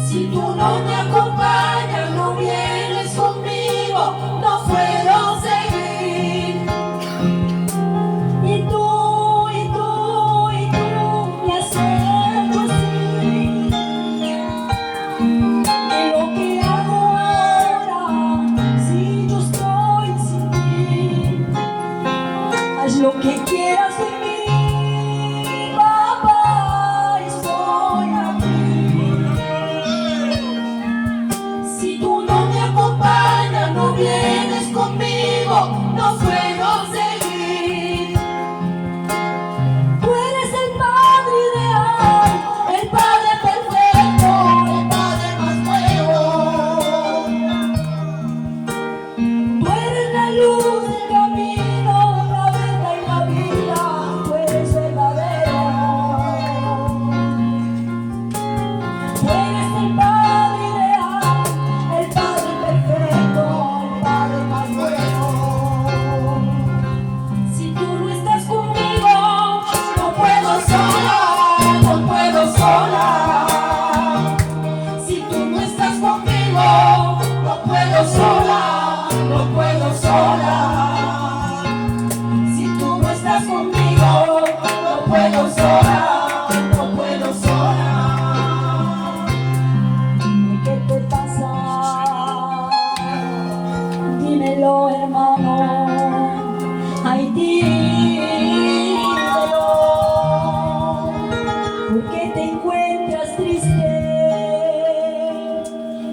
Si tú no me acompañas, no vienes conmigo, no puedo seguir. Y tú me has hecho así.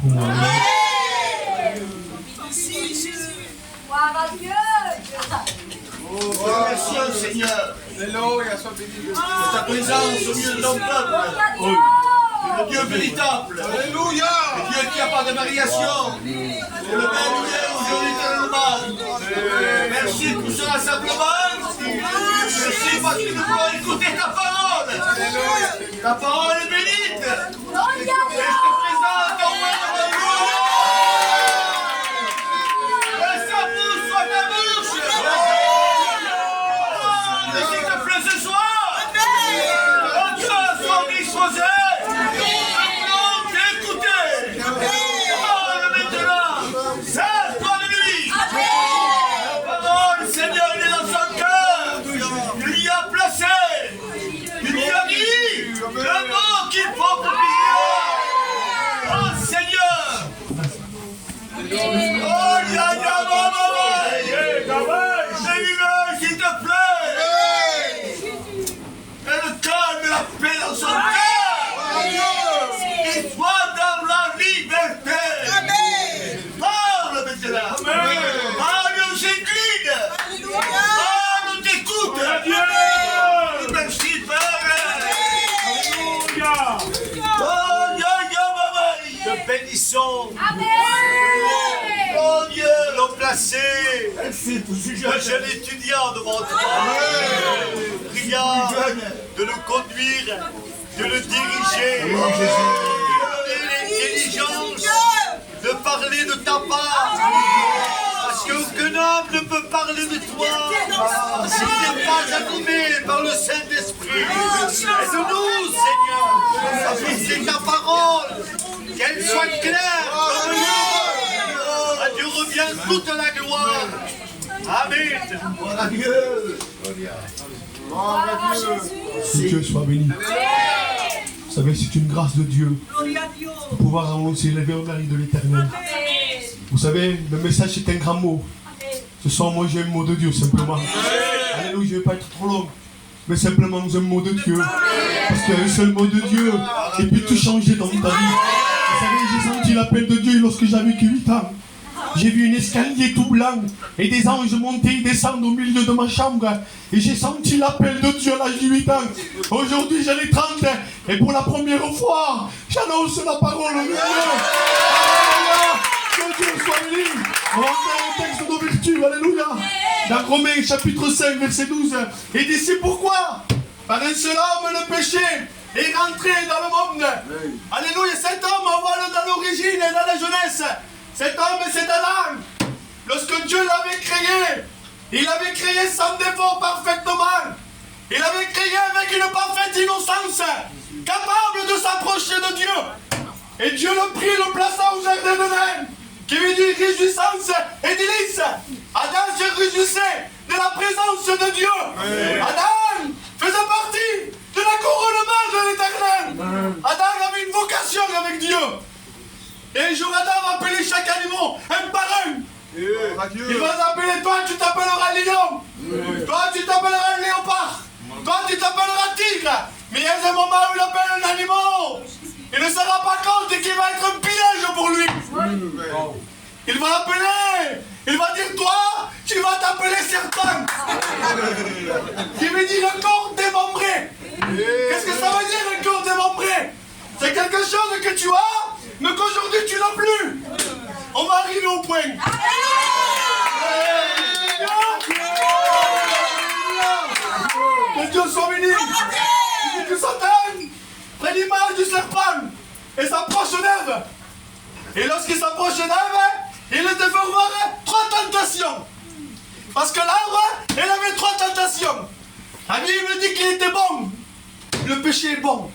pour moi.
Gloire à Dieu.
Merci au Seigneur
Alléluia, sois béni.
de ta présence au milieu de ton peuple.
Gloire à Dieu.
Le Dieu véritable.
Alléluia.
Le Dieu qui n'a pas de variation. C'est le même hier, aujourd'hui, éternellement. Merci pour ce rassemblement. Merci parce que nous pouvons écouter ta parole. Ta parole est bénite.
Gloire à
Et
Dieu.
je te présente au roi de la gloire. Que sa bouche soit ta bouche. Et s'il te plaît ce soir, ton cœur soit disposé. Nous t'écouter. Parle maintenant. Sers-toi de lui. La parole, Seigneur, il est dans son cœur. Il y a placé. Il y a mis le mot qu'il faut pour prier. Oh Seigneur. Oh, ya, ya, Seigneur, s'il te plaît. Et le calme et la paix dans son cœur. Qu'il soit dans la liberté. Parle maintenant. Parle, on s'incline. Parle, on t'écoute. Merci, Père. Oh, ya, ya, te bénissons. Oh Dieu, l'homme placé, un jeune étudiant devant toi, priant de le conduire, de le diriger, de donner l'intelligence de parler de ta part. Parce qu'aucun homme ne peut parler de toi s'il n'est pas animé par le Saint-Esprit. Aide-nous, Seigneur, à fixer ta parole, qu'elle soit claire. À Dieu revient toute la gloire. Amen.
Gloire à Dieu.
Gloire à Jésus.
Que Dieu soit béni. Vous savez, c'est une grâce de Dieu de pouvoir s'élever au mari de l'Éternel. Vous savez, le message c'est un grand mot. Ce soir, moi j'ai un mot de Dieu simplement. Alléluia, je ne vais pas être trop long. Mais simplement un mot de Dieu. Parce qu'il y a un seul mot de Dieu qui peut tout changer dans ta vie. Vous savez, j'ai senti l'appel de Dieu lorsque j'avais que 8 ans. J'ai vu un escalier tout blanc et des anges monter et descendre au milieu de ma chambre. Et j'ai senti l'appel de Dieu à l'âge de 8 ans. Aujourd'hui, j'en ai 30 et pour la première fois, j'annonce la parole de Dieu. Alléluia. Que Dieu soit béni. On va faire un texte d'ouverture. Alléluia. Dans Romains chapitre 5, verset 12. Et d'ici pourquoi? Par un seul homme, le péché est rentré dans le monde. Alléluia. Cet homme, on voit dans l'origine et dans la jeunesse. Cet homme, c'est Adam. Lorsque Dieu l'avait créé, il l'avait créé sans défaut parfaitement. Il l'avait créé avec une parfaite innocence, capable de s'approcher de Dieu. Et Dieu le prit, le plaça au jardin de l'Éden, qui veut dire réjouissance et délice. Adam se réjouissait de la présence de Dieu. Adam faisait partie de la couronnement de l'Éternel. Adam avait une vocation avec Dieu. Et un jour, Adam va appeler chaque animal un par un. Il va s'appeler, toi tu t'appelleras lion. Toi tu t'appelleras léopard. Toi tu t'appelleras tigre. Mais il y a un moment où il appelle un animal. Il ne se rend pas compte qu'il va être un piège pour lui. Il va l'appeler. Il va dire, toi, tu vas t'appeler serpent. Qui veut dire un corps démembré. Qu'est-ce que ça veut dire un corps démembré? C'est quelque chose que tu as, mais qu'aujourd'hui tu n'as plus. On va arriver au point. Que Dieu soit béni. Il dit que Satan prend l'image du serpent et s'approche d'Ève. Et lorsqu'il s'approche d'Ève, il devait voir 3 tentations. Parce que l'arbre, elle avait 3 tentations. La Bible dit qu'il était bon. Le péché est bon.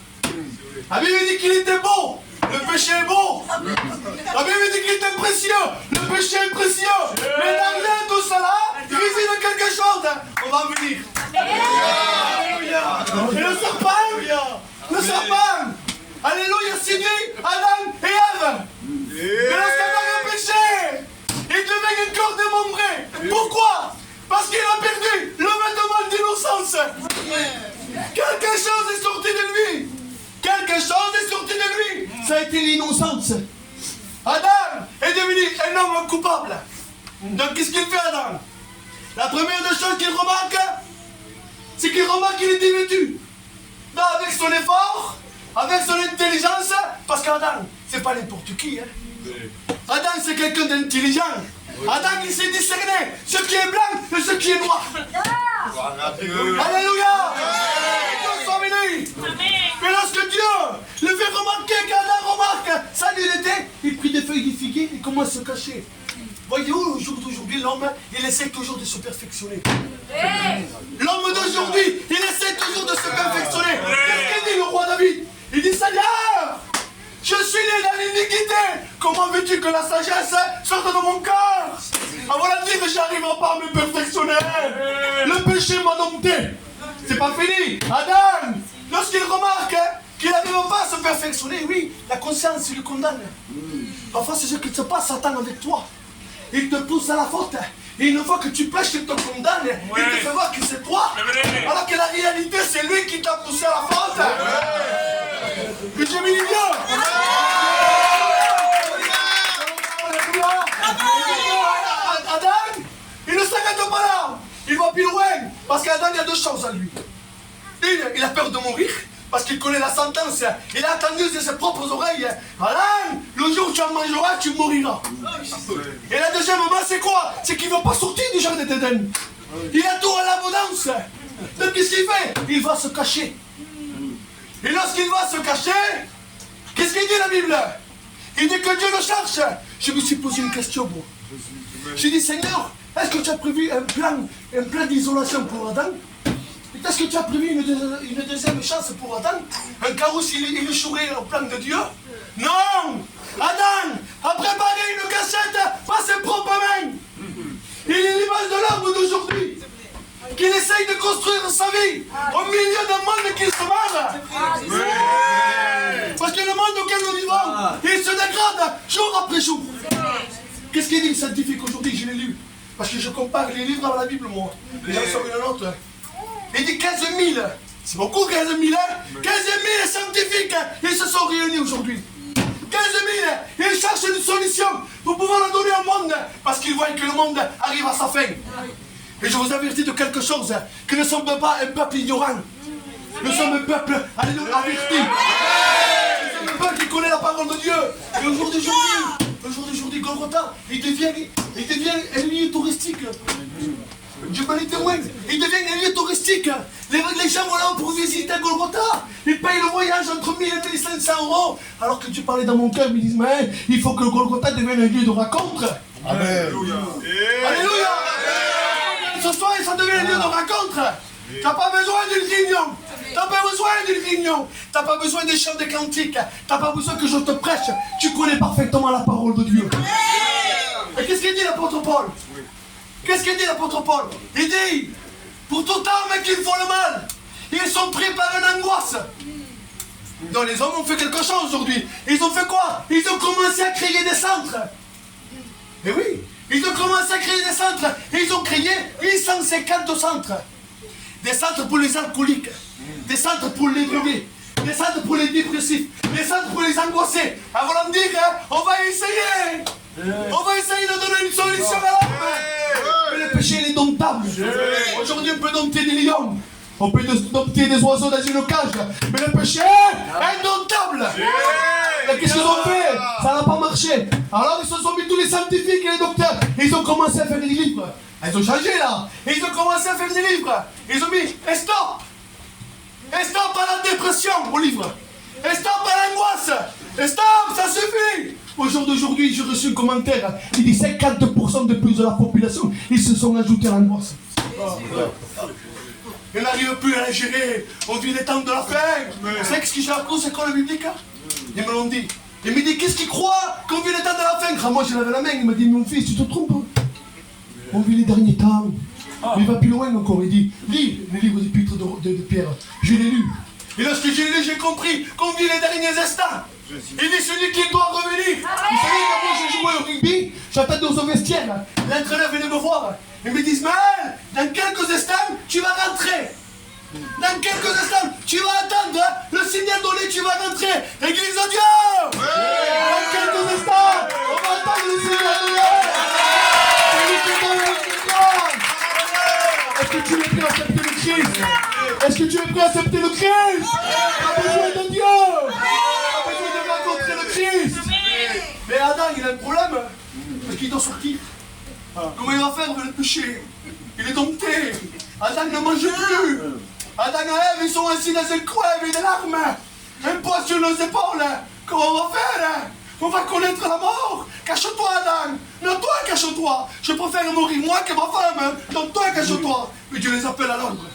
La Bible dit qu'il était beau. Le péché est beau. La Bible dit qu'il était précieux. Le péché est précieux. Mais derrière tout cela, il réside quelque chose. On va venir. Alléluia. Et le serpent, alléluia, séduit Adam et Ève. Mais lorsqu'Adam a péché, il devient un corps démembré. Pourquoi? Parce qu'il a perdu le vêtement d'innocence. Quelque chose est sorti de lui. Quelque chose est sorti de lui. Ça a été l'innocence.
un homme coupable. Donc qu'est-ce qu'il fait Adam? La première des choses qu'il remarque, c'est qu'il remarque qu'il est dévêtu. Non, avec son effort, avec son intelligence, parce qu'Adam, c'est pas n'importe qui. Hein. Adam, c'est quelqu'un d'intelligent. Adam, il sait discerner ce qui est blanc et ce qui est noir. Alléluia. Dieu soit béni. Mais lorsque Dieu le fait remarquer, qu'Adam remarque, ça lui était, il prit des feuilles de figuier et commence à se cacher. Voyez-vous, au jour d'aujourd'hui, l'homme, il essaie toujours de se perfectionner. L'homme d'aujourd'hui, il essaie toujours de se perfectionner. Qu'est-ce qu'il dit le roi David? Il dit, Seigneur, je suis né dans l'iniquité. Comment veux-tu que la sagesse sorte de mon cœur? Avant de dire que j'arriverai pas à me perfectionner. Le péché m'a dompté. C'est pas fini. Adam, lorsqu'il remarque qu'il n'arrive pas à se perfectionner, oui, la conscience le condamne. Parfois, c'est ce qui se passe, Satan, avec toi. Il te pousse à la faute. Et une fois que tu pêches, il te condamne. Il te fait voir que c'est toi. Alors que la réalité, c'est lui qui t'a poussé à la faute. Que Dieu bénisse Dieu. Adam, il ne s'arrête pas là. Il va plus loin. Parce qu'Adam, il y a deux choses à lui. Une, il a peur de mourir. Parce qu'il connaît la sentence. Il a attendu de ses propres oreilles. Adam, le jour où tu en mangeras, tu mouriras. Et la deuxième, c'est quoi? C'est qu'il ne veut pas sortir du jardin d'Éden. Il a tout à l'abondance. Donc qu'est-ce qu'il fait? Il va se cacher. Et lorsqu'il va se cacher, qu'est-ce qu'il dit la Bible? Il dit que Dieu le cherche. Je me suis posé une question, moi. J'ai dit, Seigneur, est-ce que tu as prévu un plan d'isolation pour Adam? Est-ce que tu as prévu une deuxième chance pour Adam? Un cas où il échouerait au plan de Dieu? Non! Adam a préparé une cachette par ses propres mains. Il est l'image de l'homme d'aujourd'hui, qu'il essaye de construire sa vie au milieu d'un monde qui se marre. Parce que le monde auquel nous vivons, il se dégrade jour après jour. Qu'est-ce qu'il dit le scientifique aujourd'hui? Je l'ai lu. Parce que je compare les livres dans la Bible, moi. Et j'en sors une autre. Il dit 15 000. C'est beaucoup 15 000, hein? 15 000 scientifiques, ils se sont réunis aujourd'hui. 15 000, ils cherchent une solution pour pouvoir la donner au monde. Parce qu'ils voient que le monde arrive à sa fin. Et je vous avertis de quelque chose, que nous ne sommes pas un peuple ignorant. Nous sommes un peuple averti. Nous sommes un peuple qui connaît la parole de Dieu. Et au jour d'aujourd'hui, Golgotha, il devient un lieu touristique. Je peux les témoins, il devient un lieu touristique. Les gens vont là pour visiter Golgotha. Ils payent le voyage entre 1000 et 1500 €. Alors que tu parlais dans mon cœur, ils me disent, mais il faut que Golgotha devienne un lieu de rencontre. Amen. Alléluia. Alléluia. Ce soir, ça devient un lieu de rencontre. Tu n'as pas besoin d'une réunion. Tu n'as pas besoin d'une réunion. Tu n'as pas besoin des chants de cantiques. Tu n'as pas besoin que je te prêche. Tu connais parfaitement la parole de Dieu. Et qu'est-ce qu'il dit l'apôtre Paul? Qu'est-ce qu'il dit l'apôtre Paul? Il dit, pour tout homme qui font le mal, ils sont pris par une angoisse. Donc les hommes ont fait quelque chose aujourd'hui. Ils ont fait quoi? Ils ont commencé à créer des centres. Et oui, ils ont commencé à créer des centres. Ils ont créé 850 centres. Des centres pour les alcooliques, des centres pour les drogués, des centres pour les dépressifs, des centres pour les angoissés. Avant de dire, on va essayer. On va essayer de donner une solution à l'homme. Mais le péché, il est domptable. Aujourd'hui, on peut dompter des lions. On peut dompter des oiseaux dans une cage. Mais le péché est indomptable. Et qu'est-ce qu'ils ont fait? Ça n'a pas marché. Alors, ils se sont mis tous les scientifiques et les docteurs. Ils ont commencé à faire des livres. Ils ont changé là. Ils ont commencé à faire des livres. Ils ont mis stop. Stop à la dépression au livre. Stop à l'angoisse. Stop, ça suffit. Au jour d'aujourd'hui, j'ai reçu un commentaire. Il dit 50% de plus de la population, ils se sont ajoutés à l'angoisse. Ils n'arrivent plus à la gérer. On vit les temps de la fin. Vous savez ce que j'ai appris aux écoles bibliques? Ils me l'ont dit. Ils me disent, qu'est-ce qu'ils croient qu'on vit les temps de la fin? Ah, moi, je levais la main. Il m'a dit, mon fils, tu te trompes. On vit les derniers temps. Mais il va plus loin encore. Il dit, lis le livre des Épîtres de Pierre. Je l'ai lu. Et lorsque j'ai lu, j'ai compris qu'on vit les derniers instants. Il dit celui qui doit revenir. Vous savez, quand moi j'ai joué au rugby, j'attendais au vestiaire. L'entraîneur venait me voir. Il me dit, Ismaël, dans quelques instants, tu vas rentrer. Dans quelques instants, tu vas attendre le signal donné, tu vas rentrer. Église de Dieu. Dans quelques instants, on va attendre le signal donné.
Est-ce que tu es prêt à accepter le Christ? Tu as besoin de Dieu. Tu as besoin de rencontrer le Christ. Mais Adam, il a un problème. Parce qu'il doit sortir. Comment il va faire avec le péché? Il est dompté. Adam ne mange plus. Adam et Ève, ils sont assis dans un coin avec des larmes. Un poids sur nos épaules. Comment on va faire? On va connaître la mort. Cache-toi, Adam. Non, toi, cache-toi. Je préfère mourir moi que ma femme. Donc, toi, cache-toi. Mais Dieu les appelle à l'ordre.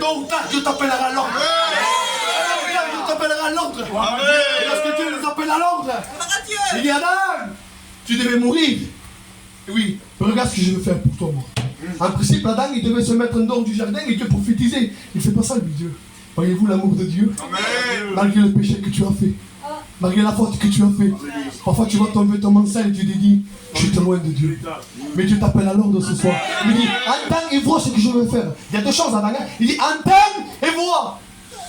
Tôt ou tard, Dieu t'appellera à l'ordre. Dieu t'appellera à l'ordre. Et lorsque Dieu les appelle à l'ordre, il dit Adam, tu devais mourir. Et oui, regarde ce que je veux faire pour toi, moi. En principe, Adam, il devait se mettre en dehors du jardin et Dieu prophétiser. Il ne fait pas ça, lui, Dieu. Voyez-vous l'amour de Dieu? Malgré le péché que tu as fait. Malgré la faute que tu as fait. Parfois tu vas tomber ton enceinte et tu te dis, je suis loin de Dieu. Mais Dieu t'appelle à l'ordre ce soir. Il dit, entends et vois ce que je veux faire. Il y a deux choses, Adam. Il dit, entends et vois.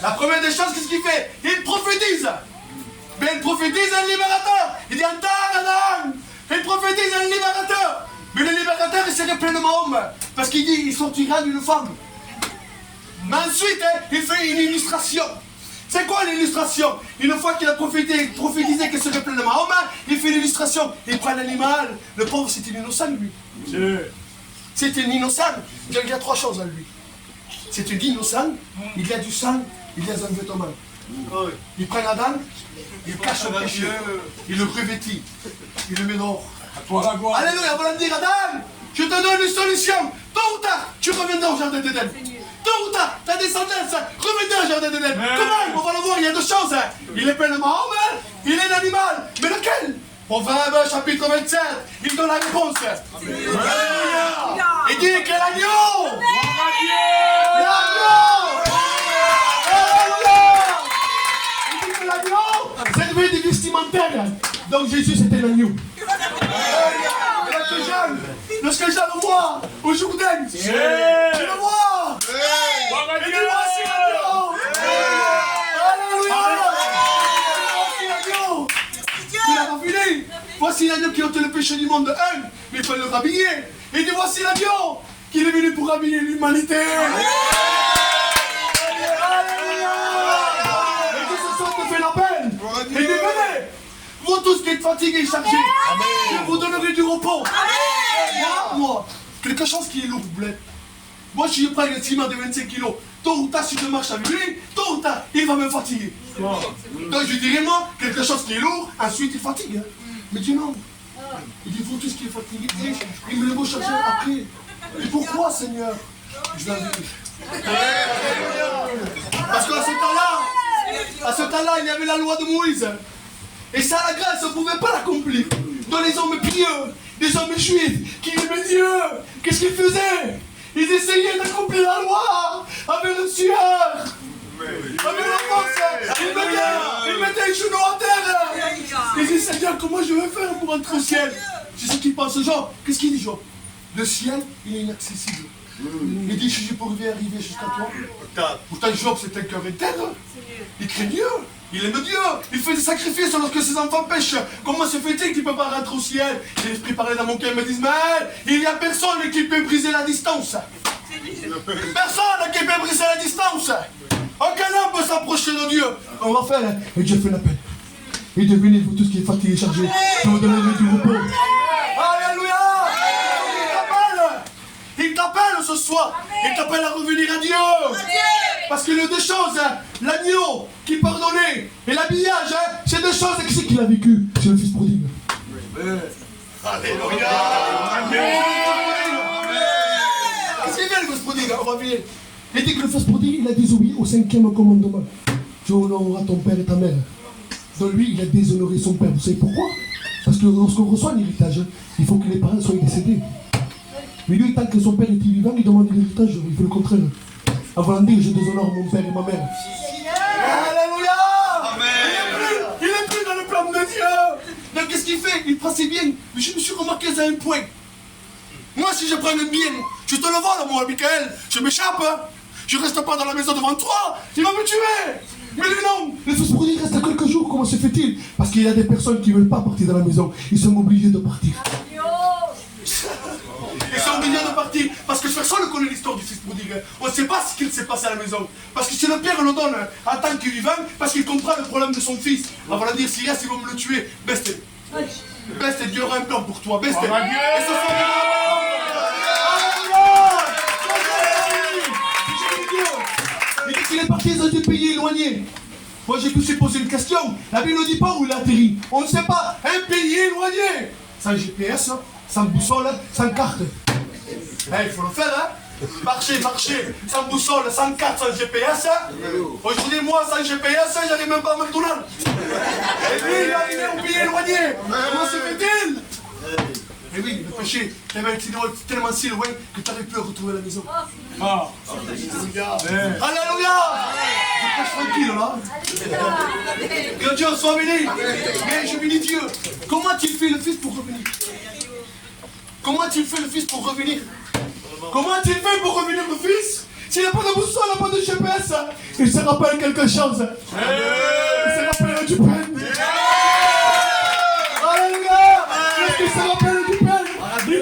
La première des choses, qu'est-ce qu'il fait? Il prophétise. Mais il prophétise un libérateur. Il dit, entends, Adam. Il prophétise un libérateur. Mais le libérateur, il serait pleinement homme. Parce qu'il dit, il sortira d'une femme. Mais ensuite, il fait une illustration. C'est quoi l'illustration? Une fois qu'il a prophétisé qu'il serait pleinement homme, il fait l'illustration. Il prend l'animal. Le pauvre, c'est un innocent, lui. C'est un innocent. Il y a trois choses à lui. C'est un innocent, il y a du sang, il y a un vêtement. Il prend Adam, il cache le péché, il le revêtit, il le met dehors. Alléluia, voilà dire Adam, je te donne une solution. Tôt ou tard, tu reviendras au jardin d'Éden. Tôt ou tard, ta descendance reviendra au jardin d'Éden. Comment? On va le voir, il y a deux choses. Il est pleinement homme, il est un animal. Mais lequel? Proverbe chapitre 27, il donne la réponse. Alléluia. Il dit que l'agneau. Il dit que l'agneau servait des vestimentaires. Donc Jésus c'était l'agneau. Lorsque je le vois au Jourdain, je le vois. Et dis voici l'agneau. Alléluia. Voici l'agneau. Il a raffiné. Voici l'agneau qui ôte le péché du monde de un, mais il faut le rhabiller. Et dis voici l'agneau qui est venu pour rhabiller l'humanité. Alléluia. Et que ce soit te fait la peine. Et dis venez. Vous tous qui êtes fatigués et chargés, je vous donnerai du repos. Moi, quelque chose qui est lourd, bled. Moi, je prends un ciment de 25 kilos. Tôt ou tard, si je marche avec lui, tôt ou tard, il va me fatiguer. Donc, je dirais, moi, quelque chose qui est lourd, ensuite, il fatigue. Mais Dieu, non. Il dit, vous tous qui êtes fatigués, il me le vaut charger après. Et pourquoi, Seigneur? Je l'avais dit. Parce qu'à ce temps-là, il y avait la loi de Moïse. Et ça, la grâce, on ne pouvait pas l'accomplir. Dans les hommes pieux, des hommes juifs qui aimaient Dieu, qu'est-ce qu'ils faisaient? Ils essayaient d'accomplir la loi avec le sueur, avec la force. Ils mettaient les genoux à terre. Ils disaient, Seigneur, comment je vais faire pour entrer au ciel? C'est ce qu'ils pensent, Job. Qu'est-ce qu'il dit, Job? Le ciel, il est inaccessible. Il dit, je pourrais arriver jusqu'à toi. Pourtant, Job, c'est un cœur intègre. Il craint Dieu. Il aime Dieu, il fait des sacrifices lorsque ses enfants pêchent. Comment se fait-il qu'il ne peut pas rentrer au ciel? Et l'esprit parlait dans mon cœur, me dit, Ismaël, il n'y a personne qui peut briser la distance. Personne qui peut briser la distance. Aucun homme peut s'approcher de Dieu. On va faire, hein? Et Dieu fait l'appel. Et devenez vous tous qui êtes fatigués et chargés. Je vous donnerai du repos. Alléluia. Il t'appelle ce soir. Il t'appelle à revenir à Dieu. Parce que les deux choses, l'agneau qui pardonnait et l'habillage, c'est deux choses. Qui c'est qu'il a vécu? C'est le fils prodigue. Alléluia. Qu'est-ce qu'il fait le fils prodigue? On va venir. Il dit que le fils prodigue, il a désobéi au 5e commandement. Tu honoreras ton père et ta mère. Donc lui, il a déshonoré son père. Vous savez pourquoi? Parce que lorsqu'on reçoit un héritage, il faut que les parents soient décédés. Mais lui, tant que son père était vivant, il demande l'héritage, il fait le contraire. Avant de dire, je déshonore mon père et ma mère. Alléluia. Il est plus dans le plan de Dieu. Donc qu'est-ce qu'il fait? Il prend ses biens. Mais je me suis remarqué à un point. Moi, si je prends le bien, je te le vole, moi, Michael. Je m'échappe. Je reste pas dans la maison devant toi. Il va me tuer. Mais lui, non. Le fils prodigue reste quelques jours. Comment se fait-il? Parce qu'il y a des personnes qui ne veulent pas partir dans la maison. Ils sont obligés de partir. Ils sont obligés de partir parce que
personne ne connaît l'histoire du fils prodigue. On ne sait pas ce qu'il s'est passé à la maison. Parce que si le père le donne en tant que vivant, parce qu'il comprend le problème de son fils, on va lui dire, s'il reste, ils vont me le tuer. Beste, Dieu aura un plan pour toi. Beste. Et ce soir, il est parti dans un pays éloigné. Moi j'ai pu se poser une question. La Bible ne dit pas où il a atterri. On ne sait pas. Un pays éloigné. Sans GPS, sans boussole, sans carte. Il faut le faire, hein. Marcher, sans boussole, sans carte, sans GPS. Aujourd'hui, moi, sans GPS, j'arrive même pas à McDonald's. Et lui, il est arrivé au pays éloigné. Comment se fait-il? Et oui, le péché, tellement si loin que tu n'arrives plus à retrouver la maison. Alléluia. Je prêche tranquille là. Que Dieu soit béni. Mais je bénis Dieu. Comment tu fais le fils pour revenir? Comment tu fais le fils pour revenir? Comment tu fais pour revenir le fils? S'il n'a pas de boussole, il n'a pas de GPS, il se rappelle quelque chose. Il se rappelle du Père. Alléluia. Est-ce qu'il se rappelle du Père?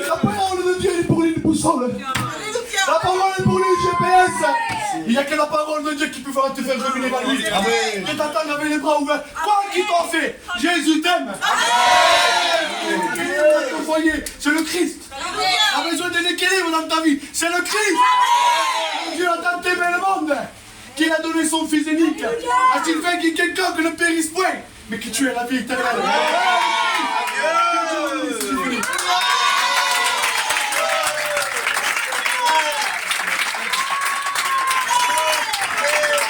La parole de Dieu est pour lui une boussole. La parole est pour lui une GPS. Il n'y a que la parole de Dieu qui peut te faire revenir à lui. Je t'attends avec les bras ouverts. Quoi qu'il t'en fait, Jésus t'aime. Vous voyez, c'est le Christ. Tu as besoin d'un équilibre dans ta vie. C'est le Christ. Dieu a tant aimé le monde qu'il a donné son Fils unique. A-t-il fait que quelqu'un ne périsse point, mais que tu aies la vie éternelle.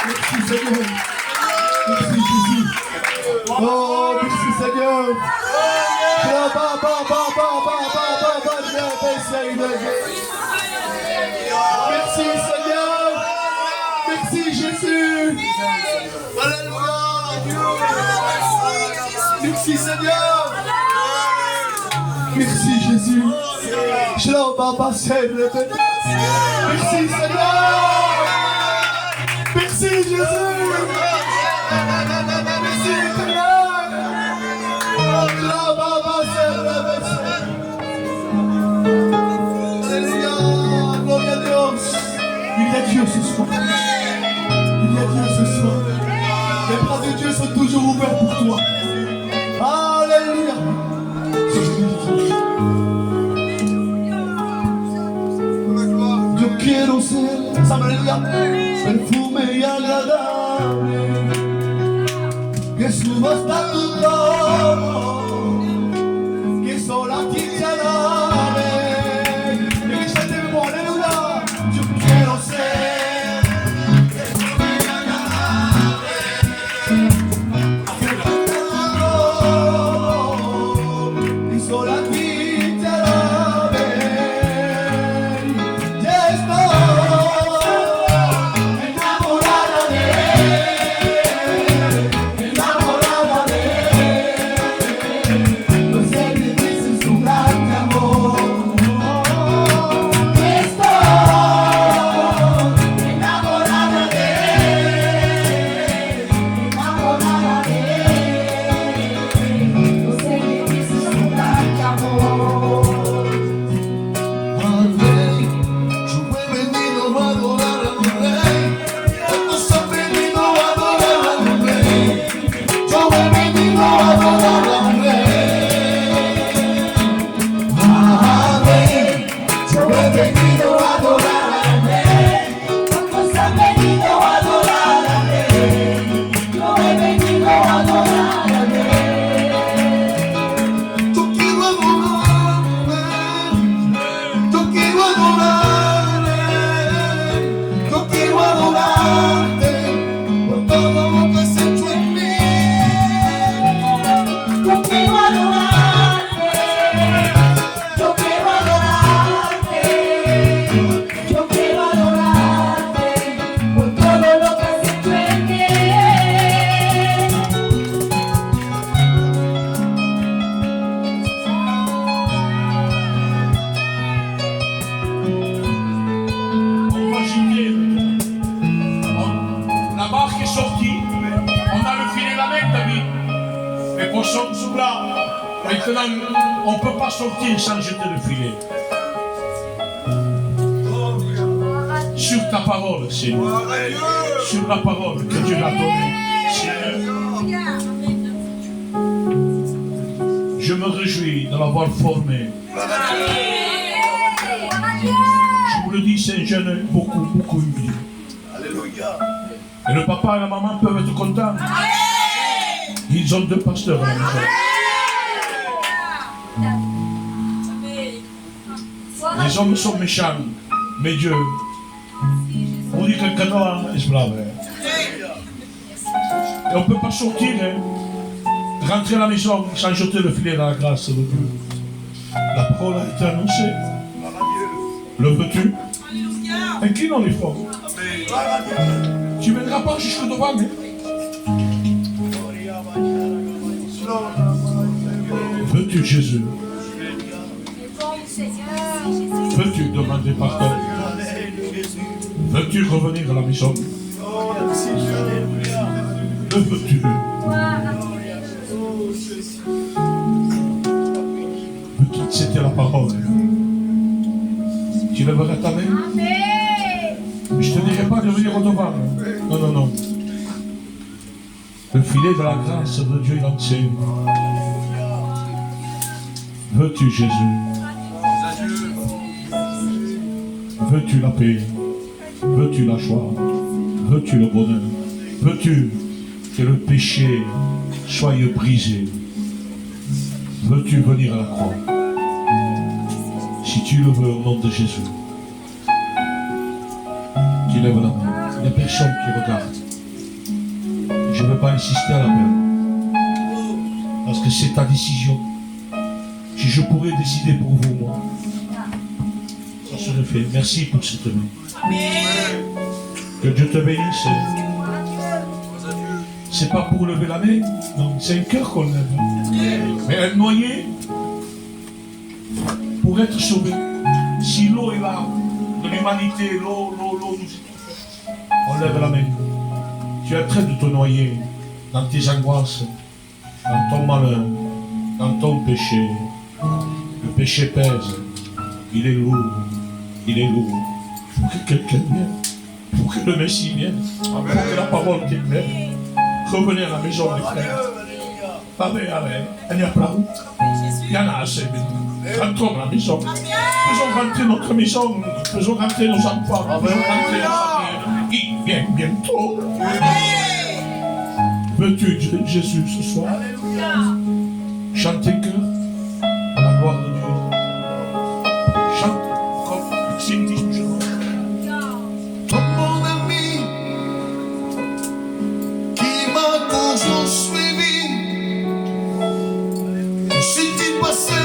Merci Seigneur. Merci Jésus. Oh, merci Seigneur. Merci Seigneur. Merci Jésus. Alléluia. Merci Seigneur. Merci Jésus. Merci Seigneur. Merci Jésus. Merci Seigneur. Alléluia. Gloire à Dieu. Il y a Dieu ce soir. Il y a Dieu ce soir. Les bras de Dieu sont toujours ouverts pour toi. Alléluia. Yo quiero ser, aleluya, perfume y agradable, que suba hasta tu trono, que solo a ti te alabe. Y que se te pone, aleluya, yo quiero ser perfume y agradable, que suba hasta tu trono, que solo a ti te alabe. Ya estoy enamorada de él, enamorada de él. No sé qué dice su gran amor. Estoy enamorada de él, enamorada de él. No sé qué dice su gran amor. Al rey, yo he venido a adorar al rey. Todos han venido a adorar al rey. Yo he venido a adorar al rey. Al rey, yo he venido a adorar al rey. Todos han venido a adorar al rey. Yo he venido a adorar al rey. Yo quiero adorarle. Yo quiero adorarle, yo quiero adorarte por todo lo que has hecho en mí. Yo quiero adorarte, yo quiero adorarte, yo quiero adorarte por todo lo que has hecho en mí.
On va gîter. La barque est sortie. On a le filet la main, David. Mais pour sortir sous là, maintenant, on ne peut pas sortir sans jeter le filet.
parole, Seigneur. Sur la parole que Dieu l'a donnée, Seigneur. Je me réjouis de l'avoir formé. Je vous le dis, c'est un jeune beaucoup humilié. Et le papa et la maman peuvent être contents. Ils ont 2 pasteurs à la maison. Les hommes sont méchants, mais Dieu, on dit que Canoa est brave. Et on ne peut pas sortir, rentrer à la maison sans jeter le filet dans la grâce de Dieu. La parole a été annoncée. Le veux-tu? Inclinons les formes. Tu ne viendras pas jusque devant. Veux-tu Jésus? Veux-tu demander pardon? Veux-tu revenir à la maison? Le veux-tu? Veux-tu? C'était la parole. Tu lèveras ta main? Je ne te dirai pas de venir au devant. Non, non, non. Le filet de la grâce de Dieu est lancé. Veux-tu Jésus? Veux-tu la paix? Veux-tu la joie? Veux-tu le bonheur? Veux-tu que le péché soit brisé? Veux-tu venir à la croix? Si tu le veux au nom de Jésus, tu lèves la main. Il n'y a personne qui regarde. Je ne veux pas insister à la paix. Parce que c'est ta décision. Si je pourrais décider pour vous, moi, ça serait fait. Merci pour cette main. Que Dieu te bénisse. C'est pas pour lever la main, non, c'est un cœur qu'on lève. Mais un noyé, pour être sauvé, si l'eau est là, de l'humanité, l'eau nous étouffe, on lève la main. Tu es en train de te noyer dans tes angoisses, dans ton malheur, dans ton péché. Le péché pèse, il est lourd, il est lourd. Il faut que quelqu'un vienne, il faut que le Messie vienne, pour que la parole t'éclaire. Revenez à la maison des frères. Amen, amen. Il n'y a pas où. Il y en a assez. Rentrons à la maison. Faisons rentrer notre maison. Faisons rentrer nos enfants. Faisons rentrer nos familles. Qui vient bientôt. Veux-tu Jésus ce soir? Chante un cœur à la gloire de Dieu. Chante comme Cindy toujours.
Comme mon ami qui m'a toujours suivi, que s'est-il passé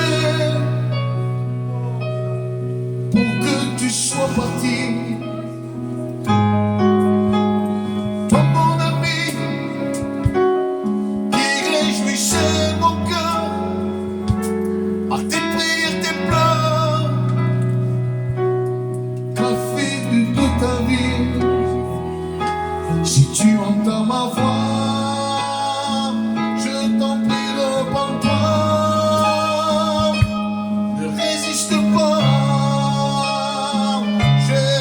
pour que tu sois parti? Comme mon ami qui réjouissait mon cœur à tes prières, tes pleurs, qu'a fait de toute ta vie. Si tu entends ma voix, je t'en prie, repens-toi. Ne résiste pas, j'ai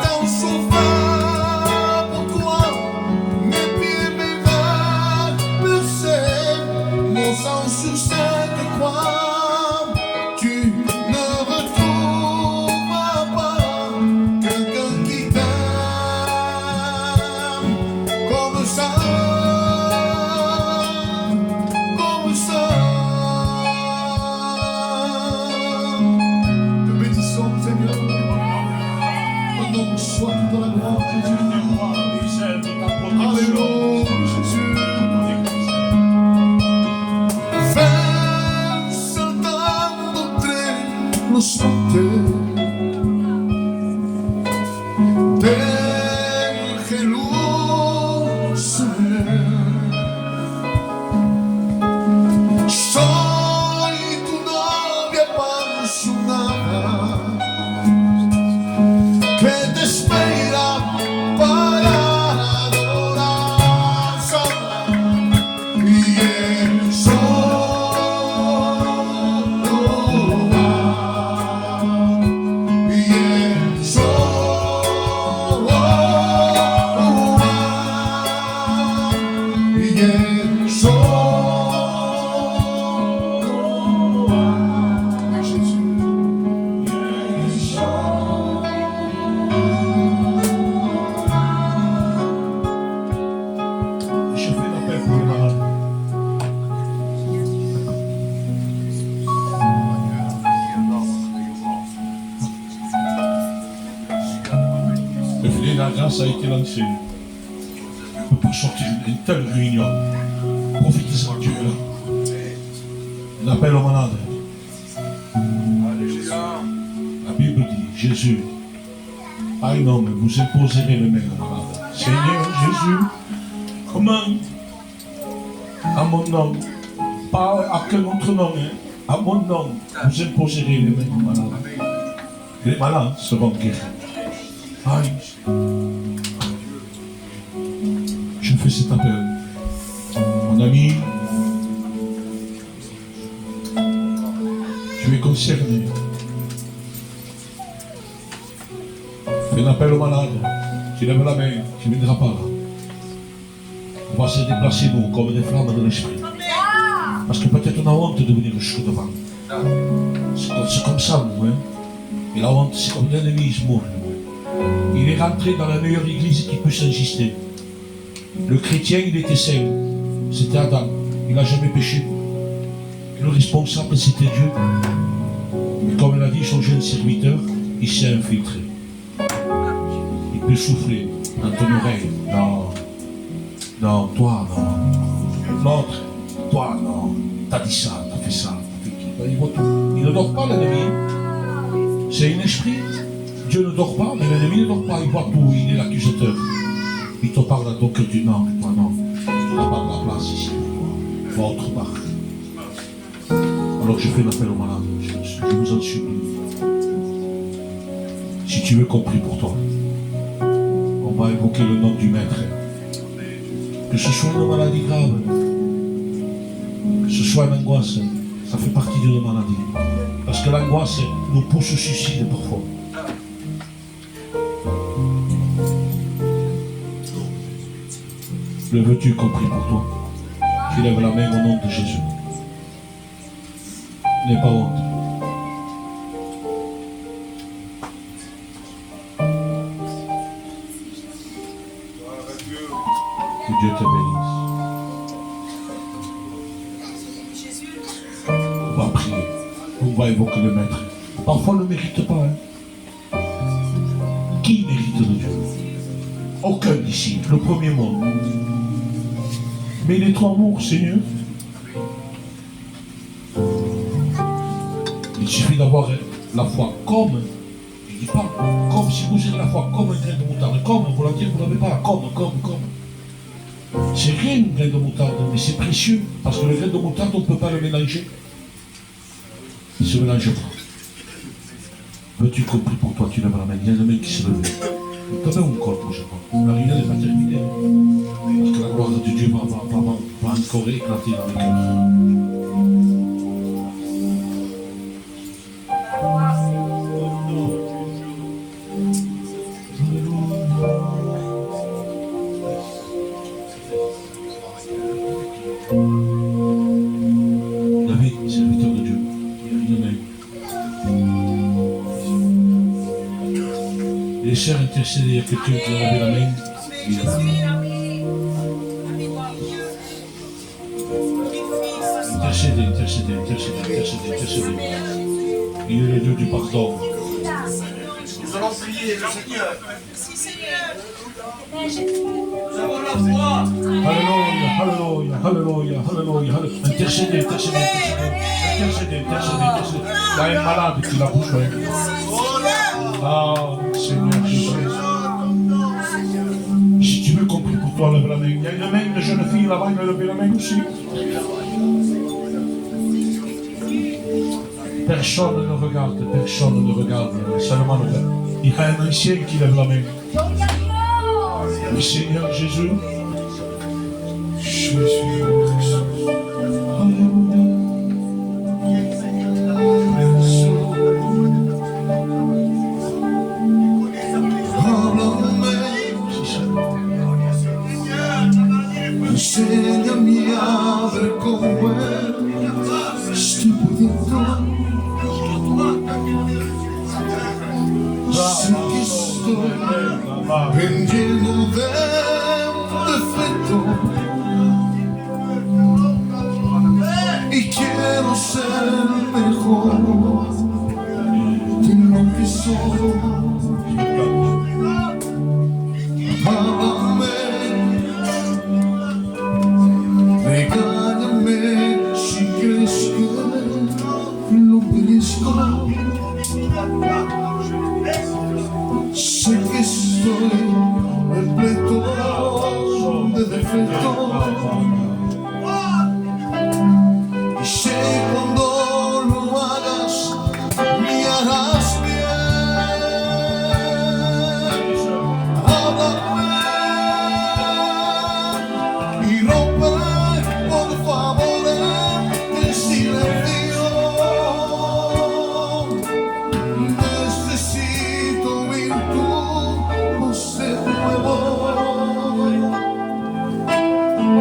tant souffert pour toi. Mes pieds, mes mains, blessés, mon sang sur cette croix. Tu ne retrouveras pas quelqu'un qui t'aime comme ça, comme ça. Te bénissons, Seigneur. Ton nom soit dans la gloire de Dieu. Alléluia, Jésus. Ven saltándote los montes del Jerusalén. Soy tu novia apasionada que te espera para adorar. Y en solo lugar
la grâce a été lancée. On ne peut pas sortir d'une telle réunion. Prophétisement, Dieu est là. On appelle aux malades. La Bible dit, Jésus, à un homme, vous imposerez les mains aux malades. Seigneur Jésus, comment? À mon nom, pas à quel autre nom, hein? À mon nom, vous imposerez les mains aux malades. Les malades seront guéris. Aïe. Je fais cet appel. Mon ami, tu es concerné. Fais un appel aux malades. Tu lèves la main, tu ne viendras pas là. On va se déplacer nous comme des flammes de l'esprit. Parce que peut-être on a honte de venir jusqu'au devant. C'est comme ça nous, hein. Et la honte, c'est comme l'ennemi, il mort. Il est rentré dans la meilleure église qui puisse exister. Le chrétien, il était saint. C'était Adam. Il n'a jamais péché. Le responsable, c'était Dieu. Mais comme l'a dit son jeune serviteur, il s'est infiltré. Il peut souffler dans ton oreille. Non. Non, toi, non. L'autre, toi, non. T'as dit ça, t'as fait ça. Il voit tout. Il ne dort pas, l'ennemi. C'est un esprit. Dieu ne dort pas, mais l'ennemi ne dort pas. Il voit tout. Il est l'accusateur. Il te parle à ton cœur du nord, et toi non. Il n'a pas de la place ici pour toi. Va autre part. Alors je fais l'appel aux malades. Je vous en supplie. Si tu veux compris pour toi, on va évoquer le nom du Maître. Que ce soit une maladie grave, que ce soit une angoisse, ça fait partie de la maladie. Parce que l'angoisse nous pousse au suicide parfois. Le veux-tu compris pour toi? Tu lèves la main au nom de Jésus. N'aie pas honte. Que Dieu te bénisse. On va prier. On va évoquer le Maître. Parfois on ne mérite pas. Hein? Qui mérite de Dieu? Aucun ici. Le premier mot. Mais il est trop amour, Seigneur. Il suffit d'avoir la foi comme, je ne dis pas, comme si vous avez la foi comme un grain de moutarde, comme, vous l'en dites, vous n'avez pas, comme. C'est rien un grain de moutarde, mais c'est précieux, parce que le grain de moutarde, on ne peut pas le mélanger. Il ne se mélange pas. Veux-tu compris pour toi, tu lèves la main, il y a une main qui se lève. Tu avais un corps, je crois. La réunion n'est pas terminée. Parce que la gloire de Dieu va encore éclater dans les cœurs. David, serviteur de Dieu, il y a une main. Les chers intercédés, il y a quelqu'un qui a levé la main. Il est là. Intercédez. Il est le Dieu du pardon.
Nous allons prier le Seigneur.
Merci Seigneur.
Nous avons la foi.
Alléluia. Intercédez. Il y a un malade qui l'a besoin. Ah, Seigneur Jésus. Si tu veux compris pour toi, lève la main. Il y a une main de jeune fille là-bas, il va lever la main aussi. Personne ne regarde, seulement le Père. Il y a un ancien qui lève la main. Le Seigneur Jésus.
Enséñame a ver cómo estoy pudiendo. Sé que estoy lleno de defectos y quiero ser mejor de lo que soy. Cristo. Sé que estoy repleto de defectos. Y sé cuando lo hagas, me harás bien. Háblame y rompe, por favor, el silencio. Necesito oír tu voz de nuevo.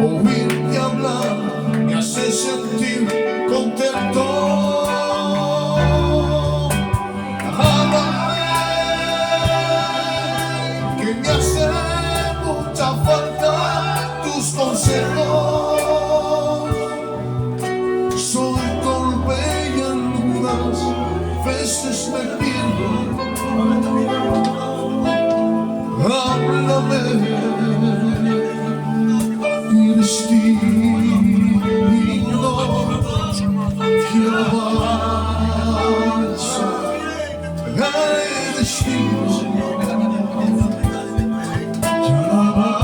Oírte hablar me hace sentir contento. Háblame, que me hace mucha falta tus consejos. Soy torpe y algunas veces me pierdo. Háblame y destino que avanza. Ay, destino que avanza. Alaba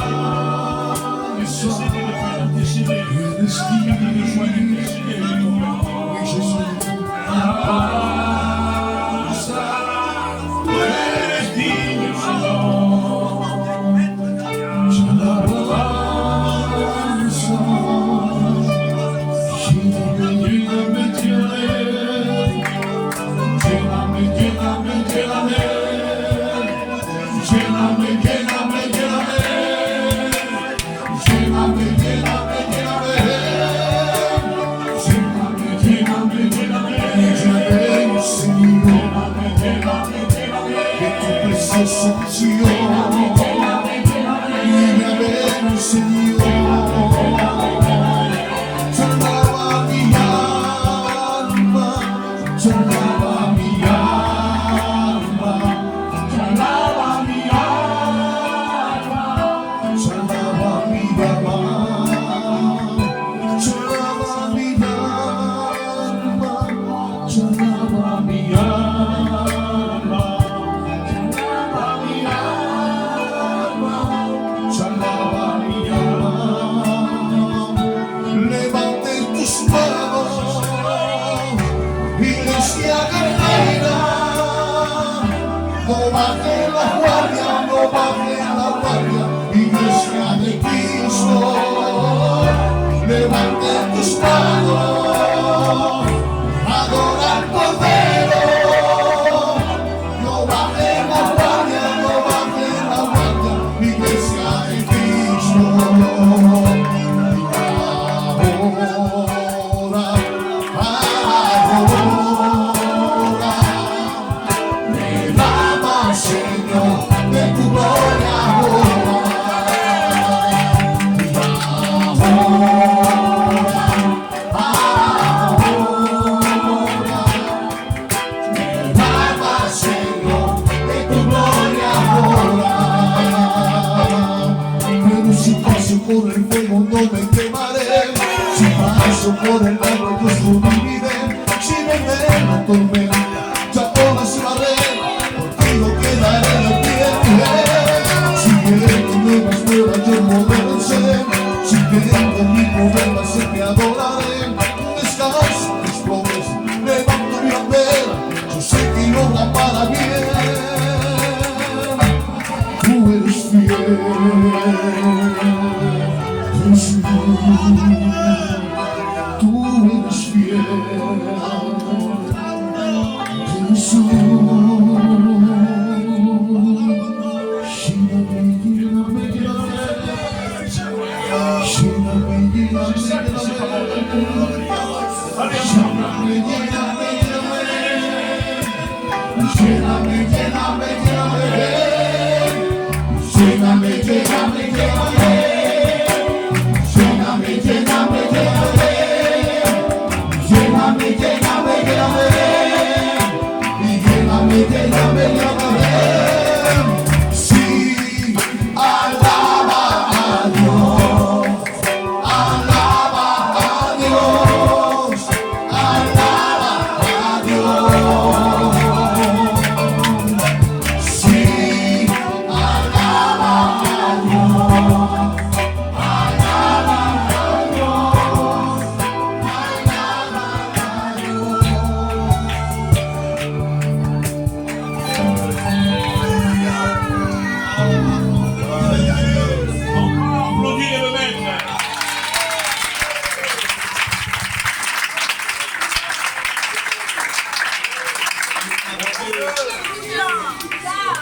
a Dios.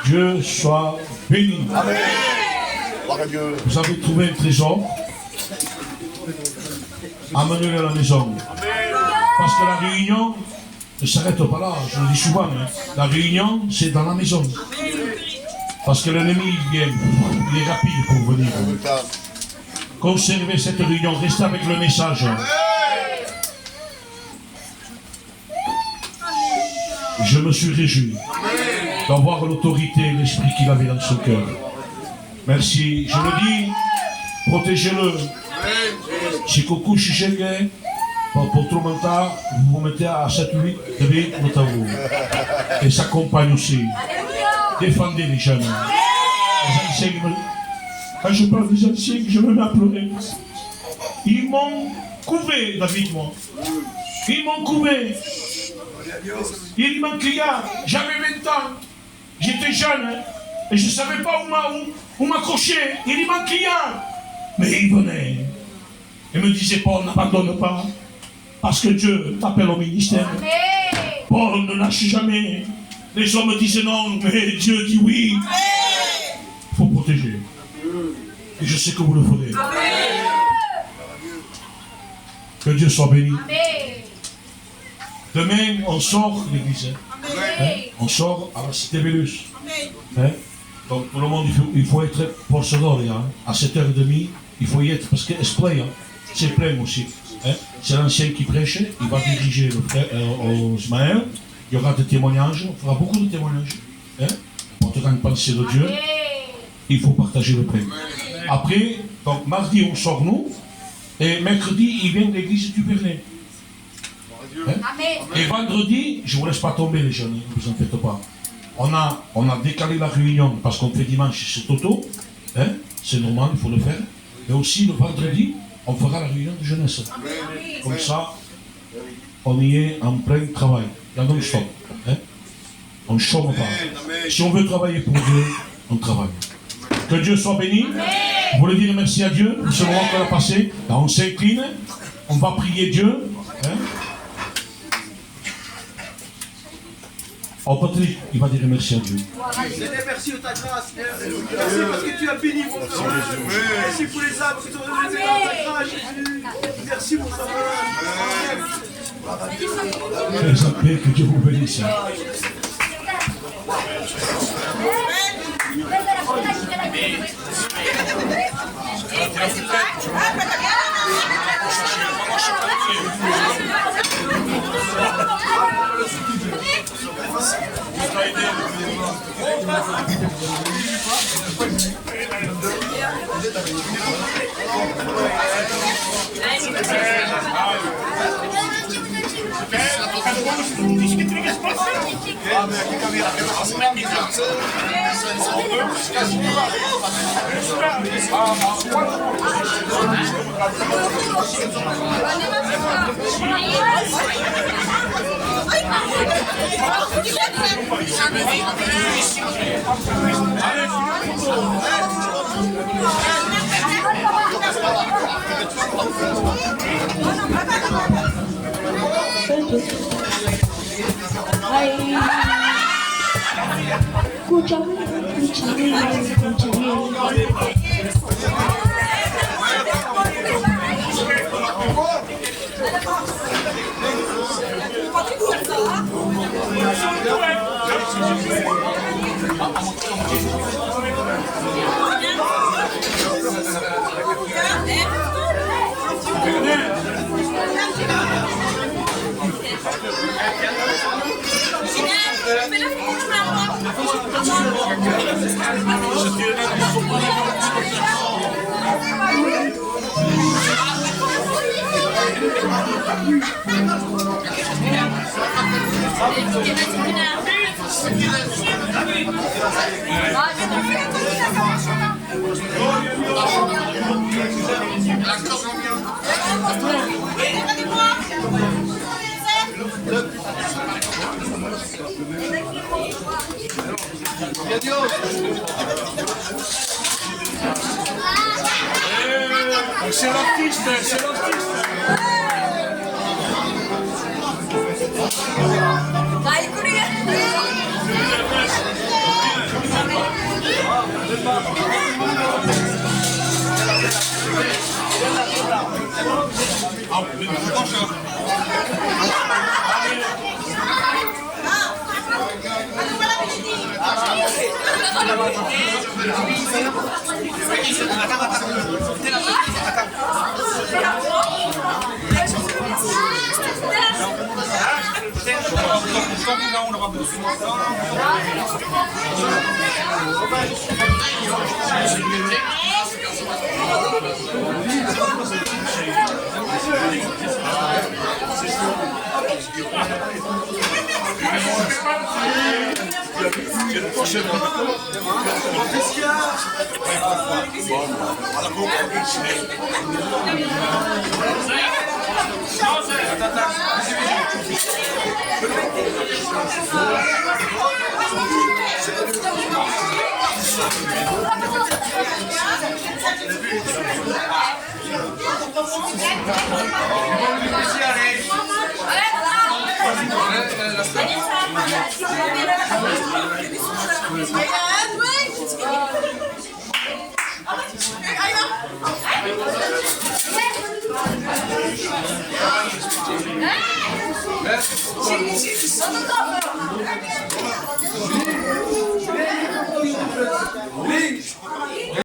Dieu soit béni.
Amen. Gloire à Dieu.
Vous avez trouvé un trésor. Amenez-le à la maison. Parce que la réunion ne s'arrête pas là, je le dis souvent. Hein. La réunion, c'est dans la maison. Parce que l'ennemi vient, il est rapide pour venir. Conservez cette réunion, restez avec le message. Je me suis réjoui d'avoir l'autorité et l'esprit qu'il avait dans son cœur. Merci, je le dis, protégez-le. Si coucou chichenge, pour tout le monde, vous vous mettez à 7-8 de Notavo. Et sa compagne aussi. Défendez les jeunes. Les anciens, quand je parle des anciens, je me mets à pleurer. Ils m'ont couvé, David, moi. Ils m'ont couvé. Il m'a crié, j'avais 20 ans. J'étais jeune. Hein, et je ne savais pas où m'accrocher. Il m'a crié. Mais il venait. Il me disait, Paul, n'abandonne pas. Parce que Dieu t'appelle au ministère. Paul ne lâche jamais. Les hommes disaient non, mais Dieu dit oui. Il faut protéger. Et je sais que vous le ferez. Que Dieu soit béni. Demain, on sort de l'église. Hein? On sort à la cité Vélus. Hein? Donc tout le monde, il faut être pour ce rôle. Hein? À 7h30, il faut y être. Parce que esprit, hein? C'est plein aussi. Hein? C'est l'ancien qui prêche, il va diriger le frère Ismaël. Il y aura des témoignages, on fera beaucoup de témoignages. Hein? Pour te rendre pensée de Dieu, il faut partager le pain. Après, donc mardi, on sort nous. Et mercredi, il vient de l'église du Vernet. Hein? Et vendredi, je ne vous laisse pas tomber les jeunes, ne vous en faites pas. On a décalé la réunion parce qu'on fait dimanche, c'est Toto. Hein? C'est normal, il faut le faire. Mais aussi le vendredi, on fera la réunion de jeunesse. Comme ça, on y est en plein travail. Il y a non-stop. Hein? On ne chôme pas. Si on veut travailler pour Dieu, on travaille. Que Dieu soit béni. Vous voulez dire merci à Dieu pour ce moment qu'on a passé. Là, on s'incline. On va prier Dieu. Hein? Oh, Patrick, il va dire merci à Dieu.
Merci de ta grâce. Merci parce que tu as béni mon sauveur. Merci pour les âmes que tu as données dans ta grâce, Jésus. Merci mon sauveur.
Très appelé, que Dieu vous bénisse.
C'est l'artiste, c'est l'artiste.
Vai, Curia! Şimdi sana da